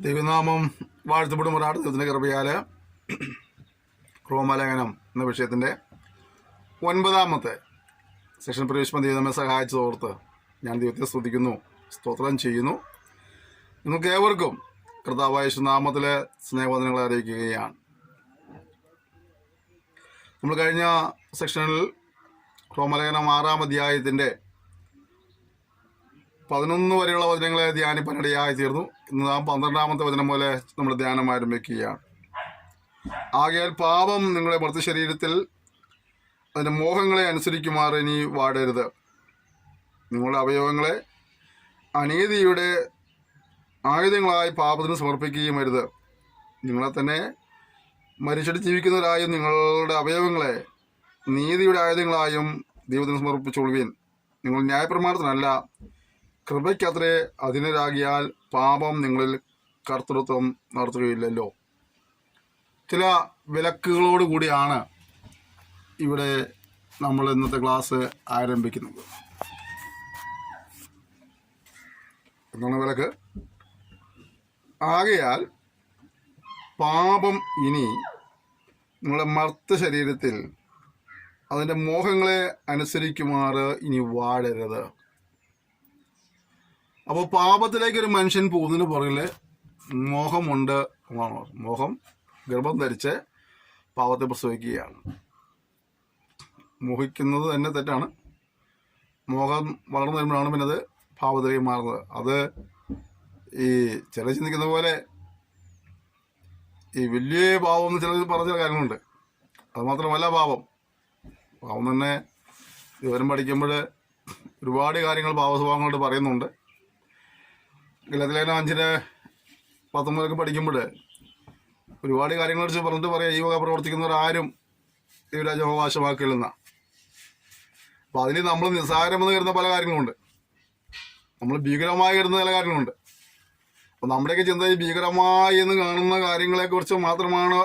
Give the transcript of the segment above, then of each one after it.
ദൈവനാമം വാഴ്ത്തപ്പെടുമാറാട്. ദൈവത്തിൻ്റെ കൃപയാൽ റോമാലേഖനം എന്ന വിഷയത്തിൻ്റെ 9-ാമത്തെ സെഷൻ പ്രവേശിപ്പം ദൈവം നമ്മെ സഹായിച്ചതോർത്ത് ഞാൻ ദൈവത്തെ സ്തുതിക്കുന്നു, സ്തോത്രം ചെയ്യുന്നു. നിങ്ങൾക്ക് ഏവർക്കും കർത്താവായ യേശുനാമത്തിലെ സ്നേഹവന്ദനങ്ങളെ അറിയിക്കുകയാണ്. നമ്മൾ കഴിഞ്ഞ സെക്ഷനിൽ റോമാലേഖനം 6-ാം അധ്യായത്തിൻ്റെ 11 വരെയുള്ള വചനങ്ങളെ ധ്യാനിപ്പാനിടയായി തീർന്നു. ഇന്ന് നാം 12-ാമത്തെ വചനം പോലെ നമ്മൾ ധ്യാനം ആരംഭിക്കുകയാണ്. ആകയാൽ പാപം നിങ്ങളുടെ മർത്യശരീരത്തിൽ അതിൻ്റെ മോഹങ്ങളെ അനുസരിക്കുമാറ് ഇനി വാടരുത്. നിങ്ങളുടെ അവയവങ്ങളെ അനീതിയുടെ ആയുധങ്ങളായി പാപത്തിന് സമർപ്പിക്കുകയും അരുത്. നിങ്ങളെ തന്നെ മരിച്ചിട്ട് ജീവിക്കുന്നവരായും നിങ്ങളുടെ അവയവങ്ങളെ നീതിയുടെ ആയുധങ്ങളായും ദൈവത്തിന് സമർപ്പിച്ചുകൊള്ളുവീൻ. നിങ്ങൾ ന്യായപ്രമാണത്തിനല്ല, കൃപയ്ക്കത്രേ അധീനരാകിയാൽ പാപം നിങ്ങളിൽ കർത്തൃത്വം നടത്തുകയില്ലല്ലോ. ചില വിലക്കുകളോട് കൂടിയാണ് ഇവിടെ നമ്മൾ ഇന്നത്തെ ക്ലാസ് ആരംഭിക്കുന്നത്. എന്താണ് വിലക്ക്? ആകയാൽ പാപം ഇനി നിങ്ങളുടെ മർത്ത ശരീരത്തിൽ അതിൻ്റെ മോഹങ്ങളെ അനുസരിക്കുമാറ് ഇനി വാഴരുത്. അപ്പോൾ പാപത്തിലേക്കൊരു മനുഷ്യൻ പോകുന്നതിന് പുറകിൽ മോഹമുണ്ട്. മോഹം ഗർഭം ധരിച്ച് പാപത്തെ പ്രസവിക്കുകയാണ്. മോഹിക്കുന്നത് തന്നെ തെറ്റാണ്. മോഹം വളർന്നു വരുമ്പോഴാണ് പിന്നെ അത് പാപത്തിലേക്ക് മാറുന്നത്. അത് ഈ ചില ചിന്തിക്കുന്ന പോലെ ഈ വലിയ പാപം എന്ന് ചില പറഞ്ഞ കാര്യങ്ങളുണ്ട്. അത് മാത്രമല്ല, പാപം തന്നെ വിവരം പഠിക്കുമ്പോൾ ഒരുപാട് കാര്യങ്ങൾ പാപസ്വഭാവങ്ങളോട് പറയുന്നുണ്ട്. ഗലാത്യലേഖനം 5:19 പഠിക്കുമ്പോൾ ഒരുപാട് കാര്യങ്ങളെ കുറിച്ച് പറഞ്ഞിട്ട് പറയാം, ഈ വക പ്രവർത്തിക്കുന്നവർ ആരും ദൈവരാജ്യം അവകാശമാക്കില്ലെന്ന. അപ്പോൾ അതിൽ നമ്മൾ നിസ്സാരമെന്ന് കരുതുന്ന പല കാര്യങ്ങളുണ്ട്, നമ്മൾ ഭീകരമായി കരുതുന്ന ചില കാര്യങ്ങളുണ്ട്. അപ്പോൾ നമ്മുടെയൊക്കെ ചിന്ത ഈ ഭീകരമായി എന്ന് കാണുന്ന കാര്യങ്ങളെക്കുറിച്ച് മാത്രമാണ്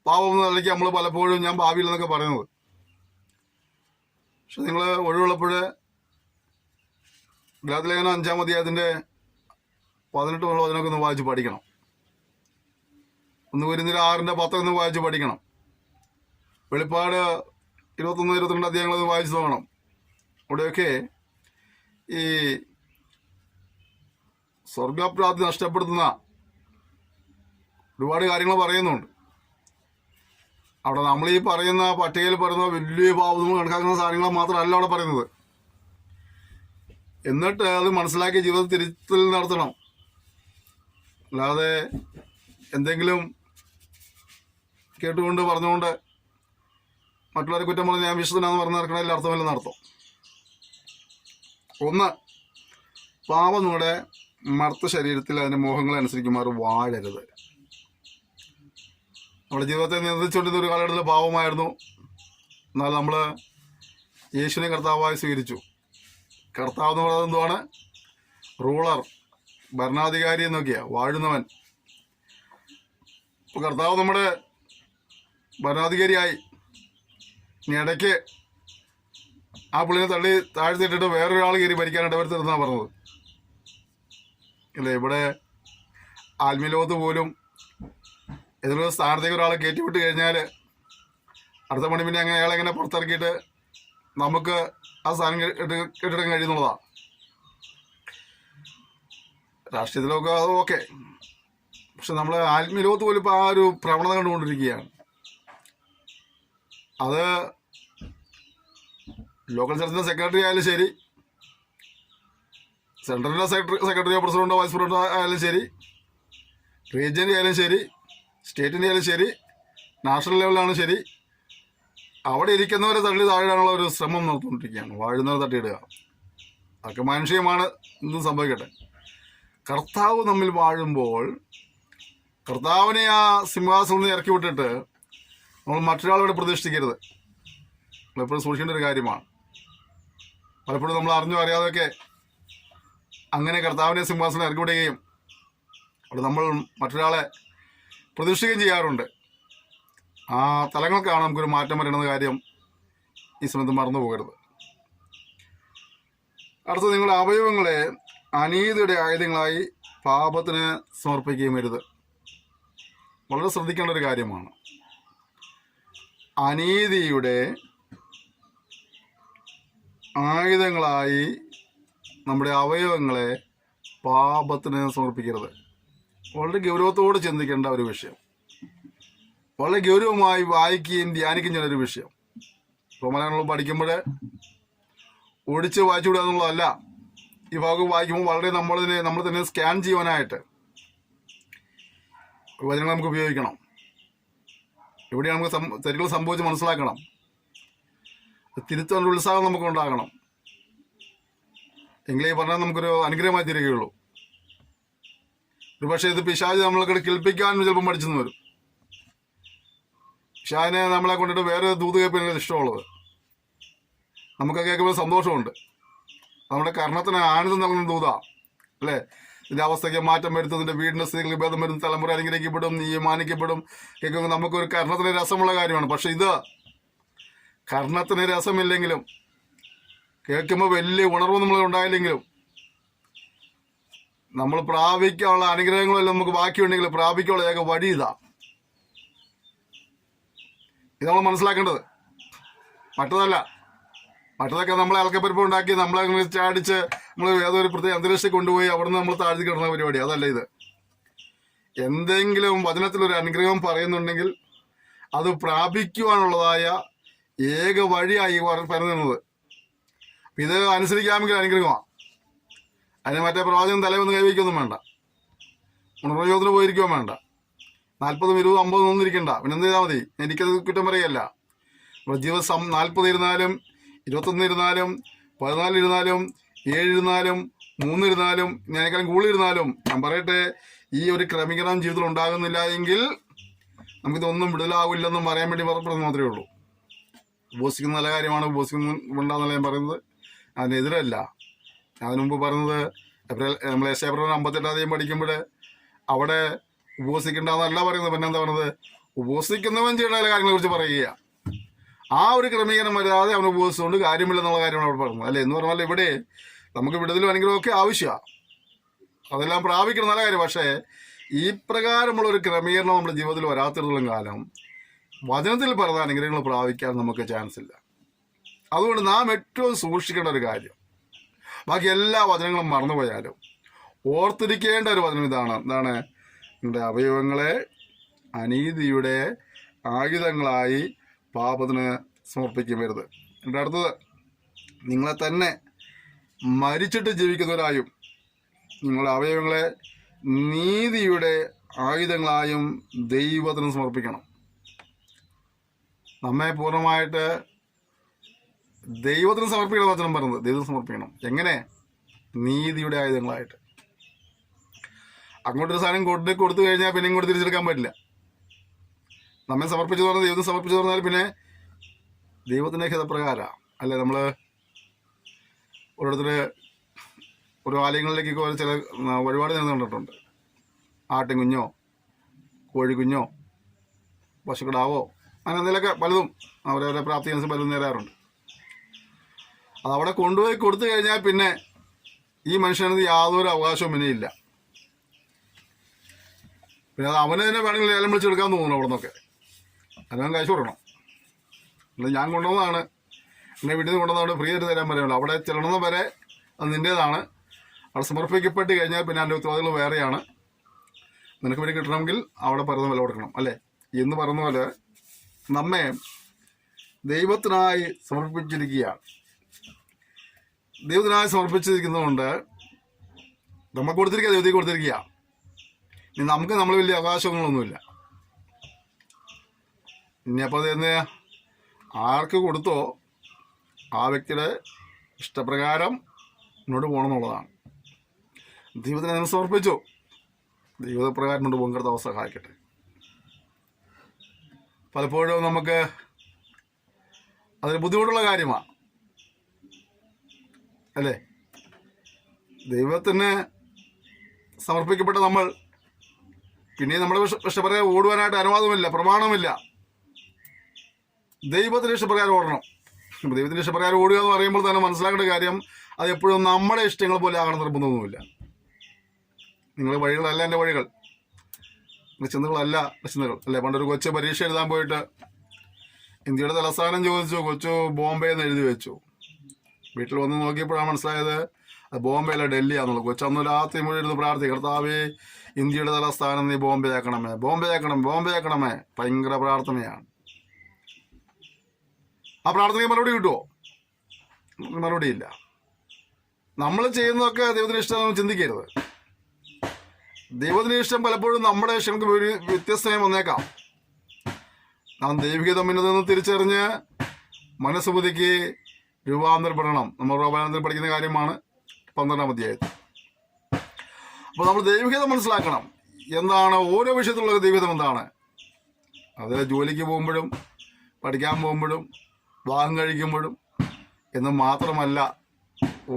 പാപം എന്ന നിലയ്ക്ക് നമ്മൾ പലപ്പോഴും ഞാൻ ഭാവിയില്ലെന്നൊക്കെ പറയുന്നത്. പക്ഷെ നിങ്ങൾ ഒഴിവുള്ളപ്പോൾ ഗലാത്യലേഖനം 5-ാം അധ്യായത്തിൻ്റെ 18 വചനമൊക്കെ ഒന്ന് വായിച്ച് പഠിക്കണം. 1 കൊരിന്ത്യർ 6:10 വായിച്ച് പഠിക്കണം. വെളിപ്പാട് 21-22 അധ്യായങ്ങളൊന്ന് വായിച്ച് നോക്കണം. അവിടെയൊക്കെ ഈ സ്വർഗപ്രാപ്തി നഷ്ടപ്പെടുത്തുന്ന ഒരുപാട് കാര്യങ്ങൾ പറയുന്നുണ്ട്. അവിടെ നമ്മൾ ഈ പറയുന്ന പട്ടികയിൽ പറയുന്ന വലിയ പാപങ്ങൾ കണക്കാക്കുന്ന സാധനങ്ങൾ മാത്രമല്ല അവിടെ പറയുന്നത്. എന്നിട്ട് അത് മനസ്സിലാക്കി ജീവിതത്തിൽ തിരുത്തൽ നടത്തണം. അല്ലാതെ എന്തെങ്കിലും കേട്ടുകൊണ്ട് പറഞ്ഞുകൊണ്ട് മറ്റുള്ളവരെ കുറ്റം പറഞ്ഞ് ഞാൻ വിശ്വസനാന്ന് പറഞ്ഞ് നടക്കണതിൽ അർത്ഥമില്ലെന്ന് അർത്ഥം. ഒന്ന്, പാപം നിങ്ങളുടെ മർത്ത ശരീരത്തിൽ അതിൻ്റെ മോഹങ്ങളെ അനുസരിക്കുമാറ് വാഴരുത്. നമ്മുടെ ജീവിതത്തെ നിയന്ത്രിച്ചുകൊണ്ടിരുന്ന ഒരു കാലഘട്ടത്തിൽ പാപമായിരുന്നു. എന്നാൽ നമ്മൾ യേശുവിനെ കർത്താവായി സ്വീകരിച്ചു. കർത്താവ് എന്ന് പറയുന്നത് എന്തുവാണ്? റൂളർ, ഭരണാധികാരി എന്നൊക്കെയാ, വാഴുന്നവൻ. ഇപ്പോൾ കർത്താവ് നമ്മുടെ ഭരണാധികാരിയായി. ഇനി ഇടയ്ക്ക് ആ പുള്ളിനെ തള്ളി താഴ്ത്തിയിട്ടിട്ട് വേറൊരാൾ കയറി ഭരിക്കാനായിട്ട് അവർ തരുന്നതാണ് പറഞ്ഞത്. അല്ലേ? ഇവിടെ ആത്മീയലോകത്ത് പോലും ഏതൊരു സ്ഥാനത്തേക്ക് ഒരാളെ കയറ്റിവിട്ട് കഴിഞ്ഞാൽ അടുത്ത പണി പിന്നെ അയാളെ എങ്ങനെ പുറത്തിറക്കിയിട്ട് നമുക്ക് ആ സ്ഥാനം കെട്ടിടം കഴിയുന്നുള്ളതാണ്. രാഷ്ട്രീയത്തിലൊക്കെ അത് ഓക്കെ. പക്ഷെ നമ്മൾ ആത്മീയലോകത്ത് പോലും ഇപ്പോൾ ആ ഒരു പ്രവണത കണ്ടുകൊണ്ടിരിക്കുകയാണ്. അത് ലോക്കൽ ചർച്ചിൻ്റെ സെക്രട്ടറി ആയാലും ശരി, സെൻട്രലിൻ്റെ സെക്രട്ടറിയോ പ്രസിഡന്റോ വൈസ് പ്രസിഡന്റോ ആയാലും ശരി, റീജിയൻ്റെ ആയാലും ശരി, സ്റ്റേറ്റിൻ്റെ ആയാലും ശരി, നാഷണൽ ലെവലിലാണ് ശരി, അവിടെ ഇരിക്കുന്നവരെ തള്ളി താഴെയാനുള്ള ഒരു ശ്രമം നടത്തിക്കൊണ്ടിരിക്കുകയാണ്. വാഴുന്നവരെ തട്ടിയിടുക. അതൊക്കെ മാനുഷികമാണ്, എന്തും സംഭവിക്കട്ടെ. കർത്താവ് നമ്മിൽ വാഴുമ്പോൾ കർത്താവിനെ ആ സിംഹാസനത്തിൽ നിന്ന് ഇറക്കി വിട്ടിട്ട് നമ്മൾ മറ്റൊരാളോട് പ്രതീക്ഷിക്കരുത്. നമ്മളെപ്പോഴും സൂക്ഷിക്കേണ്ട ഒരു കാര്യമാണ്. പലപ്പോഴും നമ്മൾ അറിഞ്ഞോ അറിയാതെയൊക്കെ അങ്ങനെ കർത്താവിനെ സിംഹാസനം ഇറക്കി വിടുകയും അവിടെ നമ്മൾ മറ്റൊരാളെ പ്രതീക്ഷിക്കുകയും ചെയ്യാറുണ്ട്. ആ തലങ്ങൾക്കാണ് നമുക്കൊരു മാറ്റം വരണമെന്ന കാര്യം ഈ സമയത്ത് മറന്നു പോകരുത്. അടുത്ത, നിങ്ങളുടെ അവയവങ്ങളെ അനീതിയുടെ ആയുധങ്ങളായി പാപത്തിന് സമർപ്പിക്കുകയും വരുത്. വളരെ ശ്രദ്ധിക്കേണ്ട ഒരു കാര്യമാണ്. അനീതിയുടെ ആയുധങ്ങളായി നമ്മുടെ അവയവങ്ങളെ പാപത്തിന് സമർപ്പിക്കരുത്. വളരെ ഗൗരവത്തോടെ ചിന്തിക്കേണ്ട ഒരു വിഷയം, വളരെ ഗൗരവമായി വായിക്കുകയും ധ്യാനിക്കുകയും ചെയ്യുന്ന ഒരു വിഷയം. റോമാലേഖനം പഠിക്കുമ്പോൾ ഒടിച്ച് വായിച്ചുകൂടുക എന്നുള്ളതല്ല. ഈ ഭാഗം വായിക്കുമ്പോൾ വളരെ നമ്മൾ തന്നെ സ്കാൻ ചെയ്യുവാനായിട്ട് വചനങ്ങൾ നമുക്ക് ഉപയോഗിക്കണം. എവിടെയാണ് നമുക്ക് തെറ്റുകൾ സംഭവിച്ച് മനസ്സിലാക്കണം. തിരുത്താനുള്ള ഉത്സാഹം നമുക്ക് ഉണ്ടാകണം. എങ്കിലേ പറഞ്ഞാൽ നമുക്കൊരു അനുഗ്രഹമായി തീരുകയുള്ളൂ. ഒരു പക്ഷേ ഇത് പിശാച് നമ്മളെ കേൾപ്പിക്കാനും ചിലപ്പം പഠിച്ചെന്ന് വരും. പിശാചിനെ നമ്മളെ കൊണ്ടിട്ട് വേറെ ദൂത് കേൾപ്പിനാണ് ഇഷ്ടമുള്ളത്. നമുക്ക് കേൾക്കുമ്പോൾ സന്തോഷമുണ്ട്. നമ്മുടെ കർണത്തിന് ആനന്ദം നൽകുന്ന ദൂതാ അല്ലേ? ഇതിൻ്റെ അവസ്ഥയ്ക്ക് മാറ്റം വരുത്തുന്നതിൻ്റെ വീടിൻ്റെ സ്ഥിതികൾക്ക് ഭേദം വരുന്ന തലമുറ അനുഗ്രഹിക്കപ്പെടും, നീ മാനിക്കപ്പെടും. കേൾക്കുമ്പോൾ നമുക്കൊരു കർണത്തിന് രസമുള്ള കാര്യമാണ്. പക്ഷെ ഇത് കർണത്തിന് രസമില്ലെങ്കിലും കേൾക്കുമ്പോൾ വലിയ ഉണർവ് നമ്മൾ ഉണ്ടായില്ലെങ്കിലും നമ്മൾ പ്രാപിക്കാനുള്ള അനുഗ്രഹങ്ങളെല്ലാം നമുക്ക് ബാക്കിയുണ്ടെങ്കിൽ പ്രാപിക്കാനുള്ള ഏക വഴി ഇത് നമ്മൾ മനസ്സിലാക്കേണ്ടത്. മറ്റതൊക്കെ നമ്മളെ അലക്കപ്പരിപ്പ് ഉണ്ടാക്കി നമ്മളെ ചാടിച്ച് നമ്മൾ ഏതൊരു പ്രത്യേക അന്തരീക്ഷത്തിൽ കൊണ്ടുപോയി അവിടെ നിന്ന് നമ്മൾ താഴ്ത്തി കിടന്ന പരിപാടി അതല്ല ഇത്. എന്തെങ്കിലും വചനത്തിലൊരു അനുഗ്രഹം പറയുന്നുണ്ടെങ്കിൽ അത് പ്രാപിക്കുവാനുള്ളതായ ഏക വഴിയായി പറയുന്നത്. ഇത് അനുസരിക്കാമെങ്കിൽ അനുഗ്രഹമാണ്. അതിന് മറ്റേ പ്രവാചകൻ തലവൊന്നും കൈവയ്ക്കൊന്നും വേണ്ട, ഉണർവയോഗത്തിന് പോയിരിക്കുകയും വേണ്ട, 40, 20, 50 ഒന്നും ഇരിക്കണ്ട. പിന്നെ എന്ത് ചെയ്താൽ മതി? എനിക്കത് കുറ്റം പറയല്ല. ദിവസം 40 ഇരുന്നാലും 21 ഇരുന്നാലും 14 ഇരുന്നാലും 7 ഇരുന്നാലും 3 ഇരുന്നാലും ഞാനേക്കാളും കൂടുതൽ ഇരുന്നാലും ഞാൻ പറയട്ടെ, ഈ ഒരു ക്രമീകരണം ജീവിതത്തിൽ ഉണ്ടാകുന്നില്ല എങ്കിൽ നമുക്കിതൊന്നും വിടലാവില്ലെന്നും പറയാൻ വേണ്ടി പറഞ്ഞത് മാത്രമേ ഉള്ളൂ. ഉപവസിക്കുന്ന നല്ല കാര്യമാണ്, ഉപവസിക്കുന്നുണ്ടാകുന്നല്ല ഞാൻ പറയുന്നത്, അതിനെതിരല്ല. അതിനു മുമ്പ് പറഞ്ഞത് നമ്മൾ യശയാപ്രവചനം 58 പഠിക്കുമ്പോൾ അവിടെ ഉപവസിക്കേണ്ടെന്നല്ല പറയുന്നത്. പിന്നെ എന്താ പറയുന്നത്? ഉപവസിക്കുന്നവൻ ചെയ്യേണ്ട ചില കാര്യങ്ങളെ കുറിച്ച് പറയുക. ആ ഒരു ക്രമീകരണം വരാതെ അവൻ ഉപവസിച്ചുകൊണ്ട് കാര്യമില്ലെന്നുള്ള കാര്യമാണ് അവിടെ പറയുന്നത് അല്ലേ? എന്ന് പറഞ്ഞാൽ ഇവിടെ നമുക്ക് വിടുതലും അനുഗ്രഹമൊക്കെ ആവശ്യമാണ്, അതെല്ലാം പ്രാപിക്കണം, നല്ല കാര്യം. പക്ഷേ ഈ പ്രകാരമുള്ള ഒരു ക്രമീകരണം നമ്മുടെ ജീവിതത്തിൽ വരാത്തിടത്തോളം കാലം വചനത്തിൽ പറഞ്ഞ അനുഗ്രഹങ്ങൾ പ്രാപിക്കാൻ നമുക്ക് ചാൻസ് ഇല്ല. അതുകൊണ്ട് നാം ഏറ്റവും സൂക്ഷിക്കേണ്ട ഒരു കാര്യം, ബാക്കി എല്ലാ വചനങ്ങളും മറന്നുപോയാലും ഓർത്തിരിക്കേണ്ട ഒരു വചനം ഇതാണ്. എന്താണ്? നിങ്ങളുടെ അവയവങ്ങളെ അനീതിയുടെ ആയുധങ്ങളായി പാപത്തിന് സമർപ്പിക്കും വരുത്. എൻ്റെ അടുത്തത്, നിങ്ങളെ തന്നെ മരിച്ചിട്ട് ജീവിക്കുന്നവരായും നിങ്ങളുടെ അവയവങ്ങളെ നീതിയുടെ ആയുധങ്ങളായും ദൈവത്തിന് സമർപ്പിക്കണം. നമ്മെ പൂർണ്ണമായിട്ട് ദൈവത്തിന് സമർപ്പിക്കണം വചനം പറയുന്നത്. ദൈവത്തിന് സമർപ്പിക്കണം. എങ്ങനെ? നീതിയുടെ ആയുധങ്ങളായിട്ട്. അങ്ങോട്ടൊരു സാധനം കൊടുത്തു കഴിഞ്ഞാൽ പിന്നെ ഇങ്ങോട്ട് തിരിച്ചെടുക്കാൻ പറ്റില്ല. നമ്മെ സമർപ്പിച്ചു പറഞ്ഞാൽ ദൈവത്തിന് സമർപ്പിച്ചു പറഞ്ഞാൽ പിന്നെ ദൈവത്തിൻ്റെ ഹിതപ്രകാരം അല്ലേ? നമ്മൾ ഓരോരുത്തർ ഓരോ ആലയങ്ങളിലേക്കൊക്കെ ചില വഴിപാട് കണ്ടിട്ടുണ്ട്. ആട്ടിൻകുഞ്ഞോ കോഴിക്കുഞ്ഞോ പശുക്കിടാവോ അങ്ങനെ എന്തെങ്കിലുമൊക്കെ പലതും അവരവരെ പ്രാപ്തി അനുസരിച്ച് പലതും നേരാറുണ്ട്. അതവിടെ കൊണ്ടുപോയി കൊടുത്തു കഴിഞ്ഞാൽ പിന്നെ ഈ മനുഷ്യനത് യാതൊരു അവകാശവും പിന്നെ ഇല്ല. പിന്നെ അത് അവന് തന്നെ വേണമെങ്കിൽ ലേലം വിളിച്ചെടുക്കാൻ തോന്നുന്നു. അവിടെ നിന്നൊക്കെ അതിനവൻ കാശ് കൊടുക്കണം. അല്ല ഞാൻ കൊണ്ടുവന്നതാണ്, എന്നെ വീട്ടിൽ നിന്ന് കൊണ്ടുവന്നവിടെ ഫ്രീ ആയിട്ട് തരാൻ പറയുമല്ലോ. അവിടെ ചെല്ലണമെന്ന് വരെ അത് നിൻ്റേതാണ്. അവിടെ സമർപ്പിക്കപ്പെട്ട് കഴിഞ്ഞാൽ പിന്നെ അതിൻ്റെ ഉത്തരവാദികൾ വേറെയാണ്. നിനക്ക് പിന്നെ കിട്ടണമെങ്കിൽ അവിടെ പറയുന്ന വില കൊടുക്കണം അല്ലേ? എന്ന് പറയുന്ന പോലെ നമ്മെ ദൈവത്തിനായി സമർപ്പിച്ചിരിക്കുകയാണ്. ദൈവത്തിനായി സമർപ്പിച്ചിരിക്കുന്നതുകൊണ്ട് നമുക്ക് കൊടുത്തിരിക്കുക, ദൈവത്തിന് കൊടുത്തിരിക്കുക. ഇനി നമുക്ക് നമ്മൾ വലിയ അവകാശങ്ങളൊന്നുമില്ല. ഇനി അപ്പോൾ അതെന്ന് ആർക്ക് കൊടുത്തോ ആ വ്യക്തിയുടെ ഇഷ്ടപ്രകാരം മുന്നോട്ട് പോകണം എന്നുള്ളതാണ്. ദൈവത്തിന് നമ്മൾ സമർപ്പിച്ചു, ദൈവപ്രകാരം കൊണ്ട് പോകാൻ കർത്താവ് സഹായിക്കട്ടെ. പലപ്പോഴും നമുക്ക് അതൊരു ബുദ്ധിമുട്ടുള്ള കാര്യമാണ് അല്ലേ? ദൈവത്തിന് സമർപ്പിക്കപ്പെട്ട നമ്മൾ പിന്നെ നമ്മുടെ ഇഷ്ടപ്രകാരം ഓടുവാനായിട്ട് അനുവാദമില്ല, പ്രമാണമില്ല. ദൈവത്തിൻ്റെ ഇഷ്ടപ്രകാരം ഓടണം. ദൈവത്തിൻ്റെ ഇഷ്ടപ്രകാരം ഓടുക എന്ന് പറയുമ്പോൾ തന്നെ മനസ്സിലാക്കേണ്ട കാര്യം, അത് എപ്പോഴും നമ്മുടെ ഇഷ്ടങ്ങൾ പോലെ ആകണം നിർബന്ധമൊന്നുമില്ല. നിങ്ങളുടെ വഴികളല്ല എൻ്റെ വഴികൾ, നിങ്ങളുടെ ചിന്തകളല്ല എൻ്റെ ചിന്തകൾ. അല്ലേ, പണ്ടൊരു കൊച്ചു പരീക്ഷ എഴുതാൻ പോയിട്ട് ഇന്ത്യയുടെ തലസ്ഥാനം ചോദിച്ചു, കൊച്ചു ബോംബെ എന്ന് എഴുതി വെച്ചു. വീട്ടിൽ വന്ന് നോക്കിയപ്പോഴാണ് മനസ്സിലായത് അത് ബോംബെ അല്ല ഡൽഹിയാന്നുള്ളത്. കൊച്ചന്ന് രാത്രി മുഴുവൻ ഇരുന്ന് പ്രാർത്ഥിക്കും, കർത്താവേ ഇന്ത്യയുടെ തലസ്ഥാനം നീ ബോംബെ ആക്കണമേ, ബോംബെ ആക്കണമേ, ബോംബെ ആക്കണമേ. ഭയങ്കര പ്രാർത്ഥനയാണ്. ആ പ്രാർത്ഥനയ്ക്ക് മറുപടി കിട്ടുമോ? മറുപടിയില്ല. നമ്മൾ ചെയ്യുന്നതൊക്കെ ദൈവത്തിന് ഇഷ്ടം ചിന്തിക്കരുത്. ദൈവത്തിന് ഇഷ്ടം പലപ്പോഴും നമ്മുടെ ഇഷ്ടങ്ങൾക്ക് ഒരു വ്യത്യസ്തമായി വന്നേക്കാം. നാം ദൈവികതം ഇന്നതെന്ന് തിരിച്ചറിഞ്ഞ് മനസ്സുബുദ്ധിക്ക് രൂപാന്തരപ്പെടണം. നമ്മൾ റോമാനന്ദത്തിൽ പഠിക്കുന്ന കാര്യമാണ് 12-ാം അധ്യായത്തിൽ. അപ്പോൾ നമ്മൾ ദൈവികത മനസ്സിലാക്കണം. എന്താണ് ഓരോ വിഷയത്തിലുള്ള ദൈവികതം എന്താണ്? അത് ജോലിക്ക് പോകുമ്പോഴും പഠിക്കാൻ പോകുമ്പോഴും വിവാഹം കഴിക്കുമ്പോഴും എന്ന് മാത്രമല്ല,